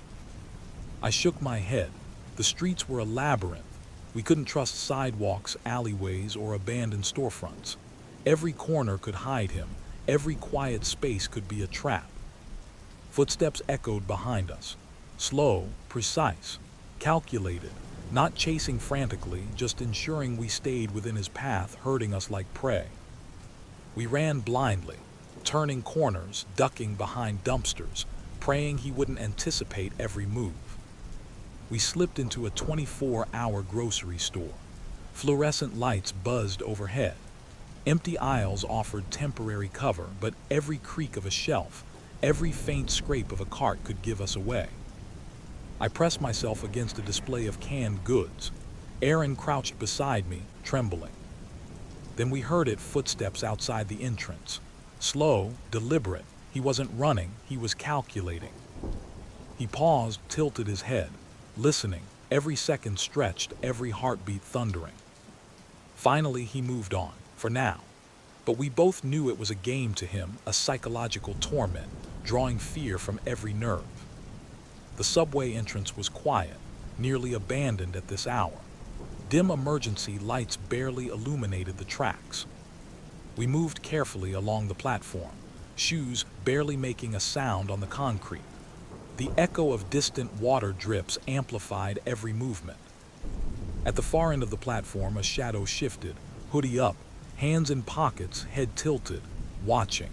I shook my head. The streets were a labyrinth. We couldn't trust sidewalks, alleyways, or abandoned storefronts. Every corner could hide him. Every quiet space could be a trap. Footsteps echoed behind us. Slow, precise, calculated, not chasing frantically, just ensuring we stayed within his path, herding us like prey. We ran blindly, turning corners, ducking behind dumpsters, praying he wouldn't anticipate every move. We slipped into a 24-hour grocery store. Fluorescent lights buzzed overhead. Empty aisles offered temporary cover, but every creak of a shelf, every faint scrape of a cart could give us away. I pressed myself against a display of canned goods. Aaron crouched beside me, trembling. Then we heard it, footsteps outside the entrance. Slow, deliberate. He wasn't running, he was calculating. He paused, tilted his head, listening, every second stretched, every heartbeat thundering. Finally, he moved on, for now. But we both knew it was a game to him, a psychological torment, drawing fear from every nerve. The subway entrance was quiet, nearly abandoned at this hour. Dim emergency lights barely illuminated the tracks. We moved carefully along the platform, shoes barely making a sound on the concrete. The echo of distant water drips amplified every movement. At the far end of the platform, a shadow shifted, hoodie up, hands in pockets, head tilted, watching.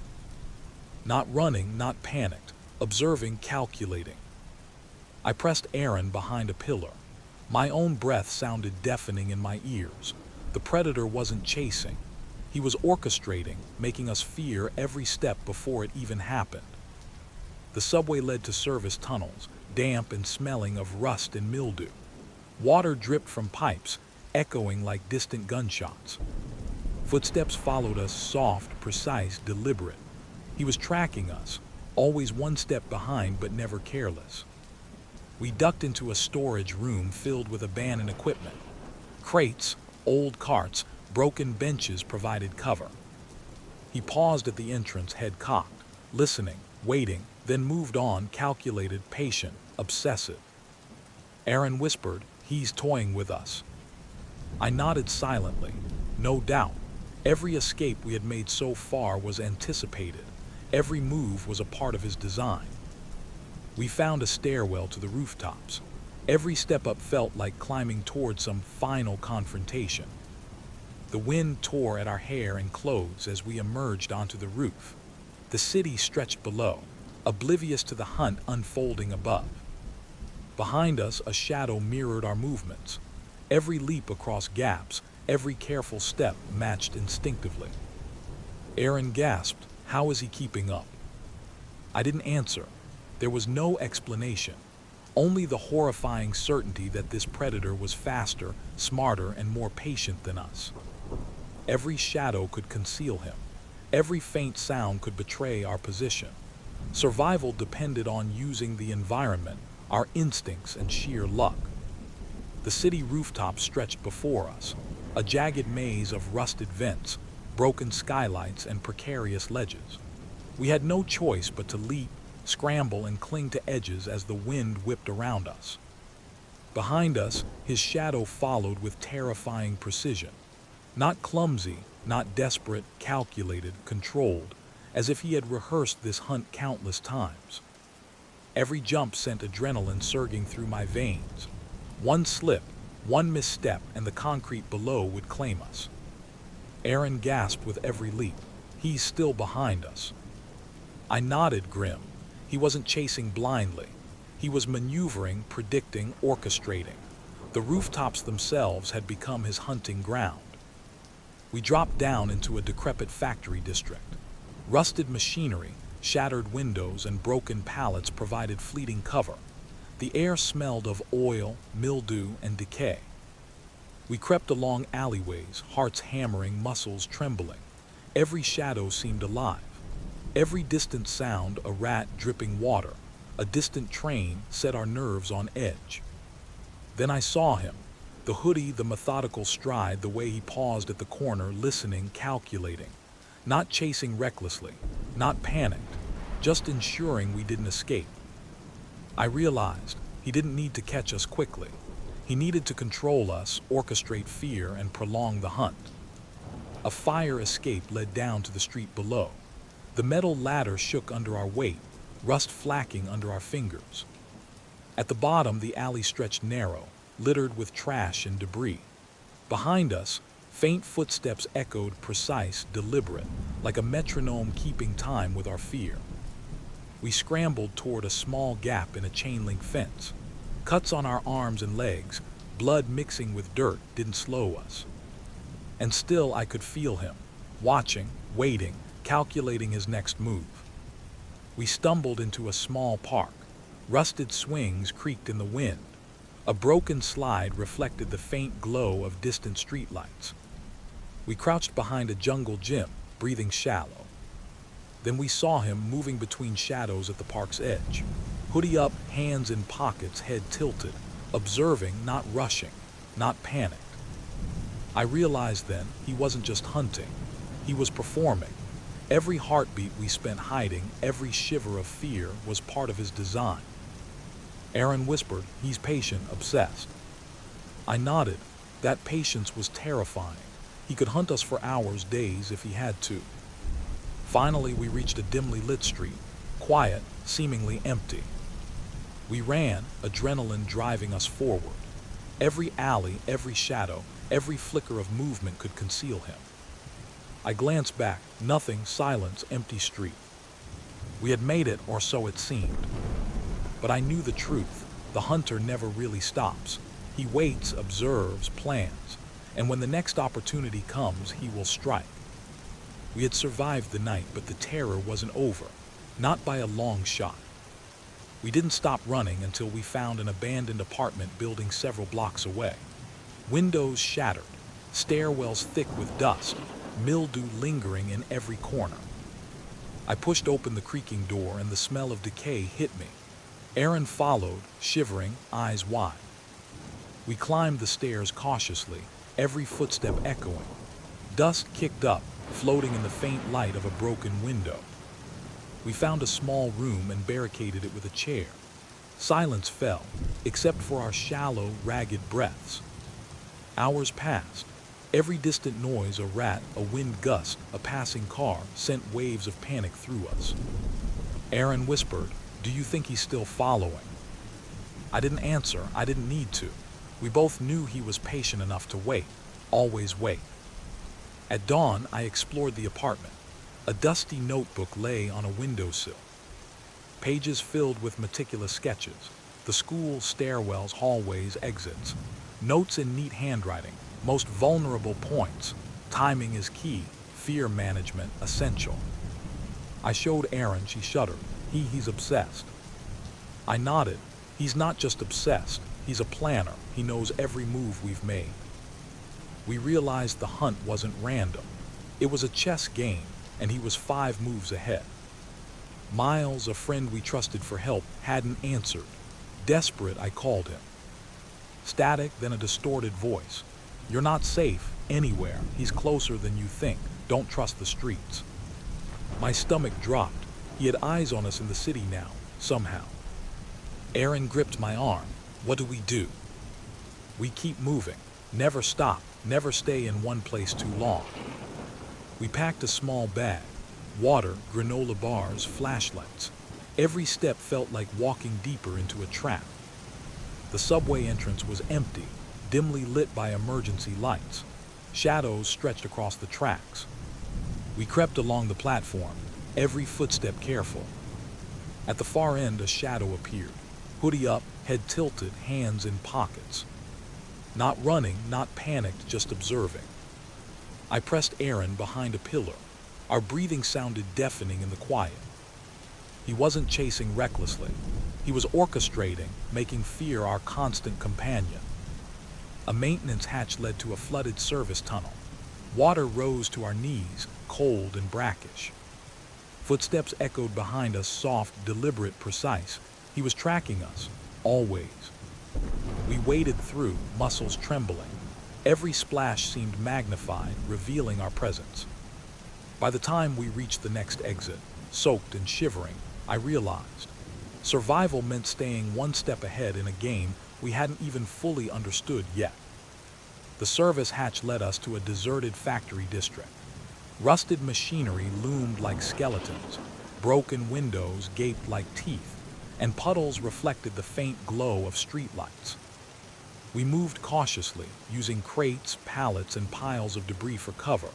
Not running, not panicked, observing, calculating. I pressed Aaron behind a pillar. My own breath sounded deafening in my ears. The predator wasn't chasing. He was orchestrating, making us fear every step before it even happened. The subway led to service tunnels, damp and smelling of rust and mildew. Water dripped from pipes, echoing like distant gunshots. Footsteps followed us, soft, precise, deliberate. He was tracking us, always one step behind but never careless. We ducked into a storage room filled with abandoned equipment. Crates, old carts, broken benches provided cover. He paused at the entrance, head cocked, listening, waiting, then moved on, calculated, patient, obsessive. Aaron whispered, "He's toying with us." I nodded silently. No doubt, every escape we had made so far was anticipated. Every move was a part of his design. We found a stairwell to the rooftops. Every step up felt like climbing toward some final confrontation. The wind tore at our hair and clothes as we emerged onto the roof. The city stretched below, oblivious to the hunt unfolding above. Behind us, a shadow mirrored our movements. Every leap across gaps, every careful step matched instinctively. Aaron gasped, "How is he keeping up?" I didn't answer. There was no explanation, only the horrifying certainty that this predator was faster, smarter, and more patient than us. Every shadow could conceal him. Every faint sound could betray our position. Survival depended on using the environment, our instincts, and sheer luck. The city rooftop stretched before us, a jagged maze of rusted vents, broken skylights, and precarious ledges. We had no choice but to leap, scramble, and cling to edges as the wind whipped around us. Behind us, his shadow followed with terrifying precision. Not clumsy, not desperate, calculated, controlled, as if he had rehearsed this hunt countless times. Every jump sent adrenaline surging through my veins. One slip, one misstep, and the concrete below would claim us. Aaron gasped with every leap. "He's still behind us." I nodded, grim. He wasn't chasing blindly. He was maneuvering, predicting, orchestrating. The rooftops themselves had become his hunting ground. We dropped down into a decrepit factory district. Rusted machinery, shattered windows, and broken pallets provided fleeting cover. The air smelled of oil, mildew, and decay. We crept along alleyways, hearts hammering, muscles trembling. Every shadow seemed alive. Every distant sound, a rat dripping water, a distant train, set our nerves on edge. Then I saw him. The hoodie, the methodical stride, the way he paused at the corner, listening, calculating. Not chasing recklessly, not panicked, just ensuring we didn't escape. I realized he didn't need to catch us quickly. He needed to control us, orchestrate fear, and prolong the hunt. A fire escape led down to the street below. The metal ladder shook under our weight, rust flacking under our fingers. At the bottom, the alley stretched narrow, littered with trash and debris. Behind us, faint footsteps echoed, precise, deliberate, like a metronome keeping time with our fear. We scrambled toward a small gap in a chain-link fence. Cuts on our arms and legs, blood mixing with dirt, didn't slow us. And still I could feel him, watching, waiting, calculating his next move. We stumbled into a small park. Rusted swings creaked in the wind. A broken slide reflected the faint glow of distant streetlights. We crouched behind a jungle gym, breathing shallow. Then we saw him moving between shadows at the park's edge. Hoodie up, hands in pockets, head tilted, observing, not rushing, not panicked. I realized then he wasn't just hunting, he was performing. Every heartbeat we spent hiding, every shiver of fear was part of his design. Aaron whispered, "He's patient, obsessed." I nodded. That patience was terrifying. He could hunt us for hours, days, if he had to. Finally, we reached a dimly lit street, quiet, seemingly empty. We ran, adrenaline driving us forward. Every alley, every shadow, every flicker of movement could conceal him. I glanced back, nothing, silence, empty street. We had made it, or so it seemed. But I knew the truth. The hunter never really stops. He waits, observes, plans, and when the next opportunity comes, he will strike. We had survived the night, but the terror wasn't over, not by a long shot. We didn't stop running until we found an abandoned apartment building several blocks away. Windows shattered, stairwells thick with dust, mildew lingering in every corner. I pushed open the creaking door and the smell of decay hit me. Aaron followed, shivering, eyes wide. We climbed the stairs cautiously, every footstep echoing. Dust kicked up, floating in the faint light of a broken window. We found a small room and barricaded it with a chair. Silence fell, except for our shallow, ragged breaths. Hours passed. Every distant noise, a rat, a wind gust, a passing car, sent waves of panic through us. Aaron whispered, "Do you think he's still following?" I didn't answer. I didn't need to. We both knew he was patient enough to wait, always wait. At dawn, I explored the apartment. A dusty notebook lay on a windowsill. Pages filled with meticulous sketches, the school, stairwells, hallways, exits. Notes in neat handwriting, most vulnerable points. Timing is key, fear management essential. I showed Aaron, she shuddered. He's obsessed. I nodded. He's not just obsessed, he's a planner. He knows every move we've made. We realized the hunt wasn't random. It was a chess game, and he was 5 moves ahead. Miles, a friend we trusted for help, hadn't answered. Desperate, I called him. Static, then a distorted voice. "You're not safe, anywhere. He's closer than you think. Don't trust the streets." My stomach dropped. He had eyes on us in the city now, somehow. Aaron gripped my arm. "What do we do?" "We keep moving. Never stop. Never stay in one place too long." We packed a small bag. Water, granola bars, flashlights. Every step felt like walking deeper into a trap. The subway entrance was empty, dimly lit by emergency lights. Shadows stretched across the tracks. We crept along the platform, every footstep careful. At the far end, a shadow appeared. Hoodie up, head tilted, hands in pockets. Not running, not panicked, just observing. I pressed Aaron behind a pillar. Our breathing sounded deafening in the quiet. He wasn't chasing recklessly. He was orchestrating, making fear our constant companion. A maintenance hatch led to a flooded service tunnel. Water rose to our knees, cold and brackish. Footsteps echoed behind us, soft, deliberate, precise. He was tracking us, always. We waded through, muscles trembling. Every splash seemed magnified, revealing our presence. By the time we reached the next exit, soaked and shivering, I realized survival meant staying one step ahead in a game we hadn't even fully understood yet. The service hatch led us to a deserted factory district. Rusted machinery loomed like skeletons, broken windows gaped like teeth, and puddles reflected the faint glow of streetlights. We moved cautiously, using crates, pallets, and piles of debris for cover.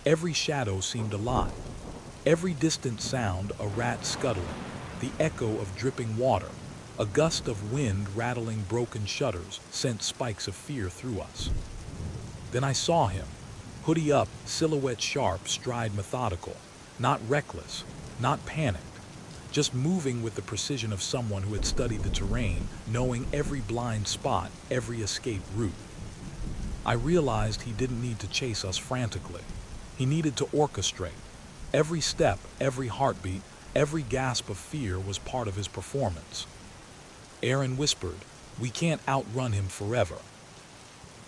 Every shadow seemed alive. Every distant sound, a rat scuttling, the echo of dripping water, a gust of wind rattling broken shutters, sent spikes of fear through us. Then I saw him. Hoodie up, silhouette sharp, stride methodical. Not reckless, not panicked. Just moving with the precision of someone who had studied the terrain, knowing every blind spot, every escape route. I realized he didn't need to chase us frantically. He needed to orchestrate. Every step, every heartbeat, every gasp of fear was part of his performance. Aaron whispered, "We can't outrun him forever."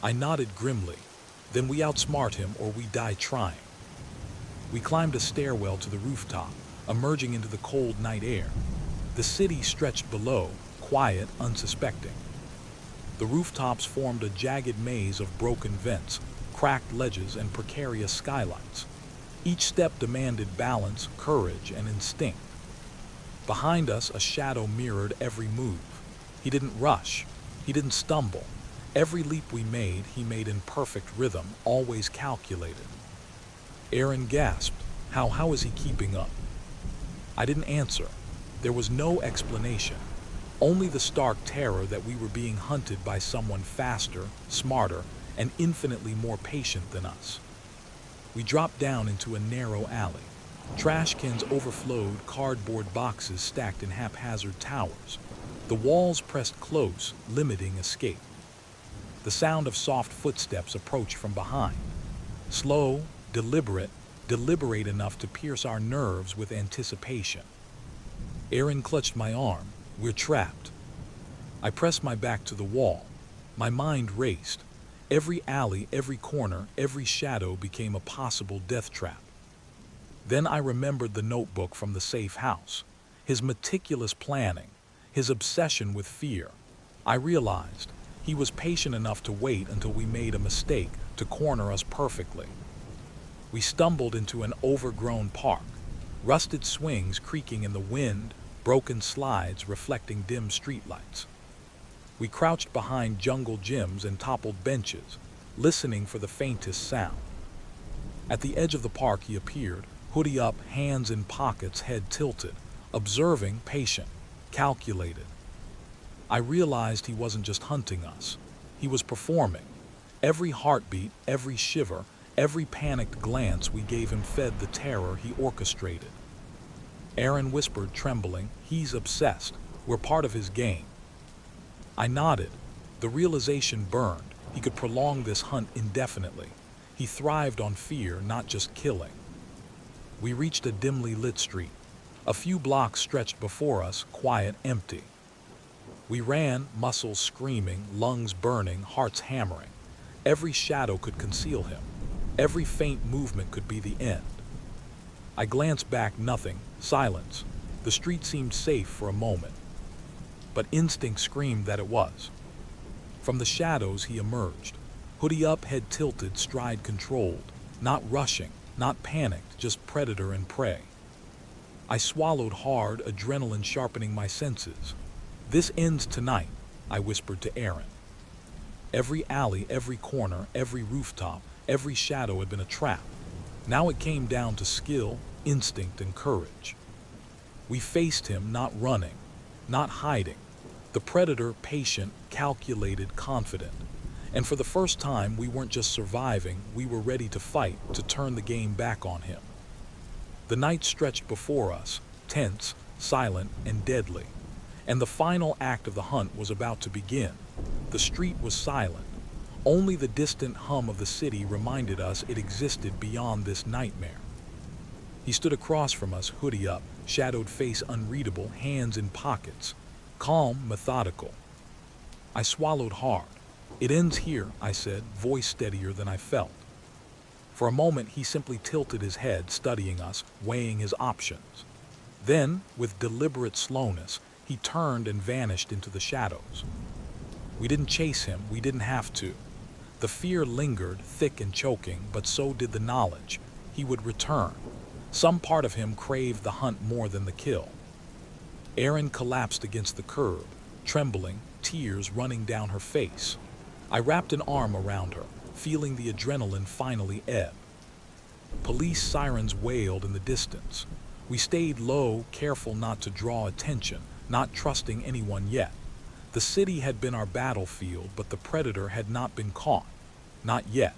I nodded grimly. Then we outsmart him or we die trying. We climbed a stairwell to the rooftop, emerging into the cold night air. The city stretched below, quiet, unsuspecting. The rooftops formed a jagged maze of broken vents, cracked ledges, and precarious skylights. Each step demanded balance, courage, and instinct. Behind us, a shadow mirrored every move. He didn't rush. He didn't stumble. Every leap we made, he made in perfect rhythm, always calculated. Aaron gasped. How is he keeping up? I didn't answer. There was no explanation. Only the stark terror that we were being hunted by someone faster, smarter, and infinitely more patient than us. We dropped down into a narrow alley. Trash cans overflowed, cardboard boxes stacked in haphazard towers. The walls pressed close, limiting escape. The sound of soft footsteps approached from behind. Slow, deliberate enough to pierce our nerves with anticipation. Aaron clutched my arm. We're trapped. I pressed my back to the wall. My mind raced. Every alley, every corner, every shadow became a possible death trap. Then I remembered the notebook from the safe house, his meticulous planning, his obsession with fear. I realized he was patient enough to wait until we made a mistake to corner us perfectly. We stumbled into an overgrown park, rusted swings creaking in the wind, broken slides reflecting dim streetlights. We crouched behind jungle gyms and toppled benches, listening for the faintest sound. At the edge of the park he appeared, hoodie up, hands in pockets, head tilted, observing, patient, calculated. I realized he wasn't just hunting us. He was performing. Every heartbeat, every shiver, every panicked glance we gave him fed the terror he orchestrated. Aaron whispered, trembling, "He's obsessed. We're part of his game." I nodded. The realization burned. He could prolong this hunt indefinitely. He thrived on fear, not just killing. We reached a dimly lit street. A few blocks stretched before us, quiet, empty. We ran, muscles screaming, lungs burning, hearts hammering. Every shadow could conceal him. Every faint movement could be the end. I glanced back, nothing, silence. The street seemed safe for a moment. But instinct screamed that it was. From the shadows he emerged. Hoodie up, head tilted, stride controlled. Not rushing, not panicked, just predator and prey. I swallowed hard, adrenaline sharpening my senses. "This ends tonight," I whispered to Aaron. Every alley, every corner, every rooftop, every shadow had been a trap. Now it came down to skill, instinct, and courage. We faced him, not running, not hiding. The predator, patient, calculated, confident. And for the first time, we weren't just surviving, we were ready to fight, to turn the game back on him. The night stretched before us, tense, silent, and deadly. And the final act of the hunt was about to begin. The street was silent. Only the distant hum of the city reminded us it existed beyond this nightmare. He stood across from us, hoodie up, shadowed face unreadable, hands in pockets. Calm, methodical. I swallowed hard. "It ends here," I said, voice steadier than I felt. For a moment, he simply tilted his head, studying us, weighing his options. Then, with deliberate slowness, he turned and vanished into the shadows. We didn't chase him, we didn't have to. The fear lingered, thick and choking, but so did the knowledge. He would return. Some part of him craved the hunt more than the kill. Erin collapsed against the curb, trembling, tears running down her face. I wrapped an arm around her, feeling the adrenaline finally ebb. Police sirens wailed in the distance. We stayed low, careful not to draw attention, not trusting anyone yet. The city had been our battlefield, but the predator had not been caught. Not yet.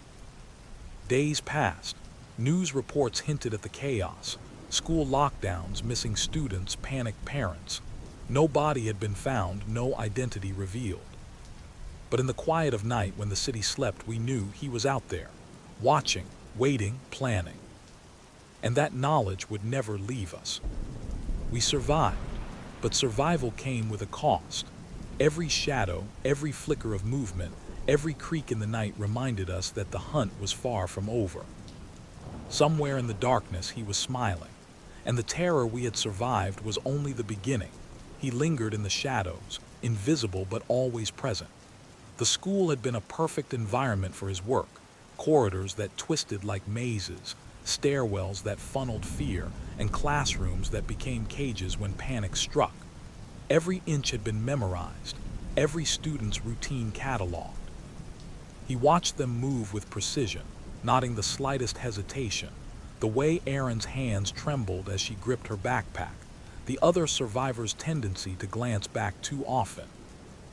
Days passed. News reports hinted at the chaos. School lockdowns, missing students, panicked parents. No body had been found, no identity revealed. But in the quiet of night, when the city slept, we knew he was out there, watching, waiting, planning. And that knowledge would never leave us. We survived, but survival came with a cost. Every shadow, every flicker of movement, every creak in the night reminded us that the hunt was far from over. Somewhere in the darkness he was smiling, and the terror we had survived was only the beginning. He lingered in the shadows, invisible but always present. The school had been a perfect environment for his work, corridors that twisted like mazes, stairwells that funneled fear, and classrooms that became cages when panic struck. Every inch had been memorized, every student's routine cataloged. He watched them move with precision, noting the slightest hesitation, the way Erin's hands trembled as she gripped her backpack, the other survivor's tendency to glance back too often.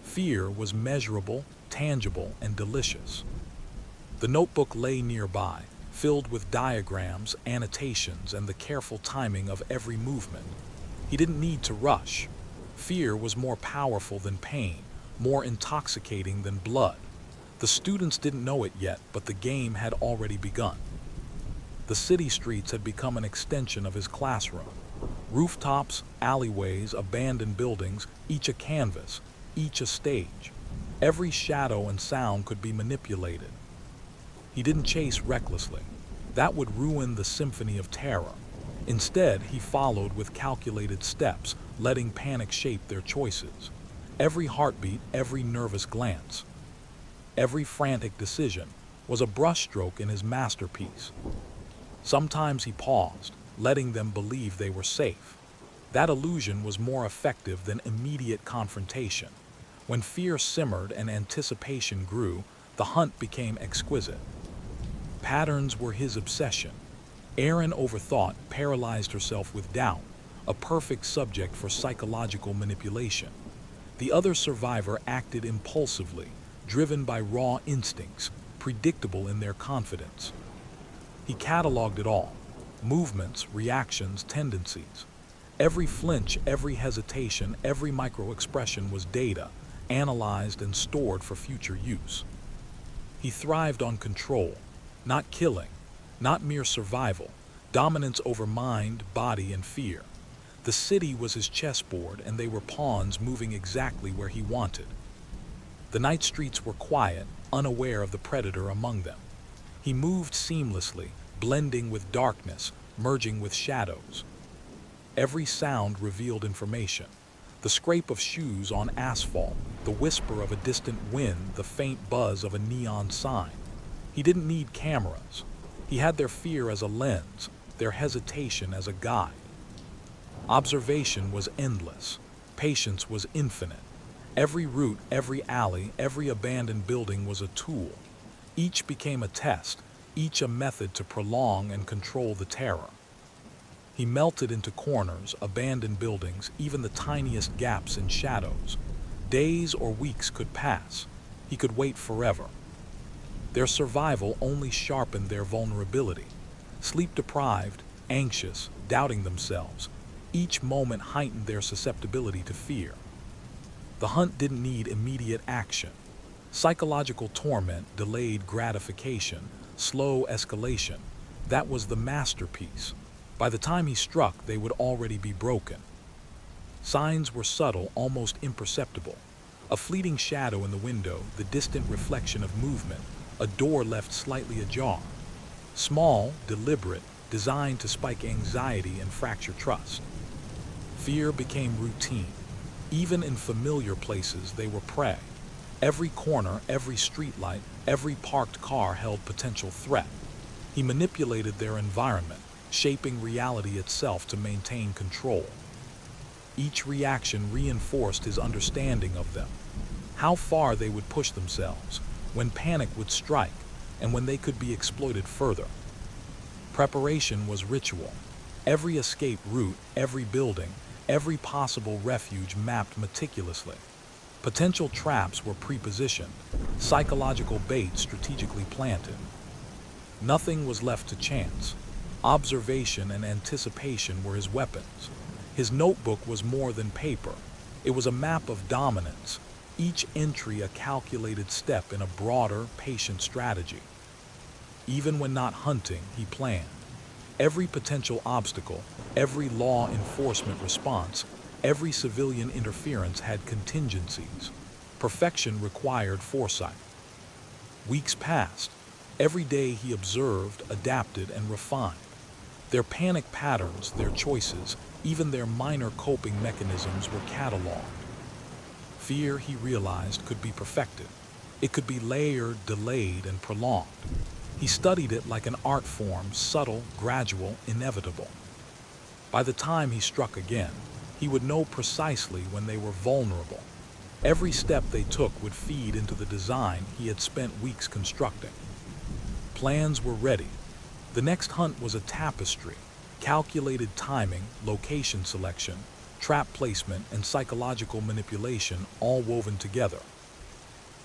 Fear was measurable, tangible, and delicious. The notebook lay nearby, filled with diagrams, annotations, and the careful timing of every movement. He didn't need to rush. Fear was more powerful than pain, more intoxicating than blood. The students didn't know it yet, but the game had already begun. The city streets had become an extension of his classroom. Rooftops, alleyways, abandoned buildings, each a canvas, each a stage. Every shadow and sound could be manipulated. He didn't chase recklessly. That would ruin the symphony of terror. Instead, he followed with calculated steps, letting panic shape their choices. Every heartbeat, every nervous glance, every frantic decision was a brushstroke in his masterpiece. Sometimes he paused, letting them believe they were safe. That illusion was more effective than immediate confrontation. When fear simmered and anticipation grew, the hunt became exquisite. Patterns were his obsession. Erin overthought, paralyzed herself with doubt, a perfect subject for psychological manipulation. The other survivor acted impulsively, driven by raw instincts, predictable in their confidence. He cataloged it all: movements, reactions, tendencies. Every flinch, every hesitation, every micro-expression was data, analyzed and stored for future use. He thrived on control, not killing, not mere survival, dominance over mind, body, and fear. The city was his chessboard, and they were pawns moving exactly where he wanted. The night streets were quiet, unaware of the predator among them. He moved seamlessly, blending with darkness, merging with shadows. Every sound revealed information: the scrape of shoes on asphalt, the whisper of a distant wind, the faint buzz of a neon sign. He didn't need cameras. He had their fear as a lens, their hesitation as a guide. Observation was endless. Patience was infinite. Every route, every alley, every abandoned building was a tool. Each became a test, each a method to prolong and control the terror. He melted into corners, abandoned buildings, even the tiniest gaps in shadows. Days or weeks could pass. He could wait forever. Their survival only sharpened their vulnerability. Sleep-deprived, anxious, doubting themselves, each moment heightened their susceptibility to fear. The hunt didn't need immediate action. Psychological torment, delayed gratification, slow escalation. That was the masterpiece. By the time he struck, they would already be broken. Signs were subtle, almost imperceptible. A fleeting shadow in the window, the distant reflection of movement, a door left slightly ajar. Small, deliberate, designed to spike anxiety and fracture trust. Fear became routine. Even in familiar places, they were prey. Every corner, every streetlight, every parked car held potential threat. He manipulated their environment, shaping reality itself to maintain control. Each reaction reinforced his understanding of them: how far they would push themselves, when panic would strike, and when they could be exploited further. Preparation was ritual. Every escape route, every building, every possible refuge mapped meticulously. Potential traps were pre-positioned, psychological bait strategically planted. Nothing was left to chance. Observation and anticipation were his weapons. His notebook was more than paper. It was a map of dominance, each entry a calculated step in a broader, patient strategy. Even when not hunting, he planned. Every potential obstacle, every law enforcement response, every civilian interference had contingencies. Perfection required foresight. Weeks passed. Every day he observed, adapted, and refined. Their panic patterns, their choices, even their minor coping mechanisms were cataloged. Fear, he realized, could be perfected. It could be layered, delayed, and prolonged. He studied it like an art form, subtle, gradual, inevitable. By the time he struck again, he would know precisely when they were vulnerable. Every step they took would feed into the design he had spent weeks constructing. Plans were ready. The next hunt was a tapestry: calculated timing, location selection, trap placement, and psychological manipulation all woven together.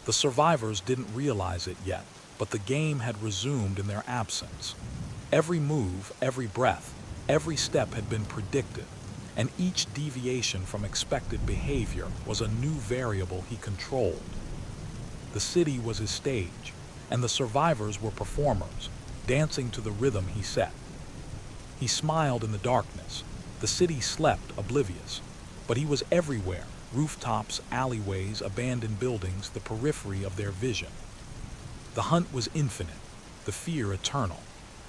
The survivors didn't realize it yet, but the game had resumed in their absence. Every move, every breath, every step had been predicted, and each deviation from expected behavior was a new variable he controlled. The city was his stage, and the survivors were performers, dancing to the rhythm he set. He smiled in the darkness. The city slept, oblivious, but he was everywhere: rooftops, alleyways, abandoned buildings, the periphery of their vision. The hunt was infinite, the fear eternal.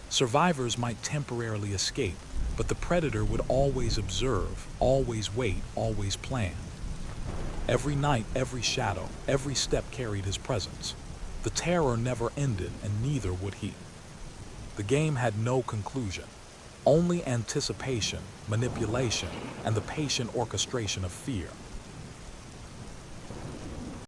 Survivors might temporarily escape, but the predator would always observe, always wait, always plan. Every night, every shadow, every step carried his presence. The terror never ended, and neither would he. The game had no conclusion, only anticipation, manipulation, and the patient orchestration of fear.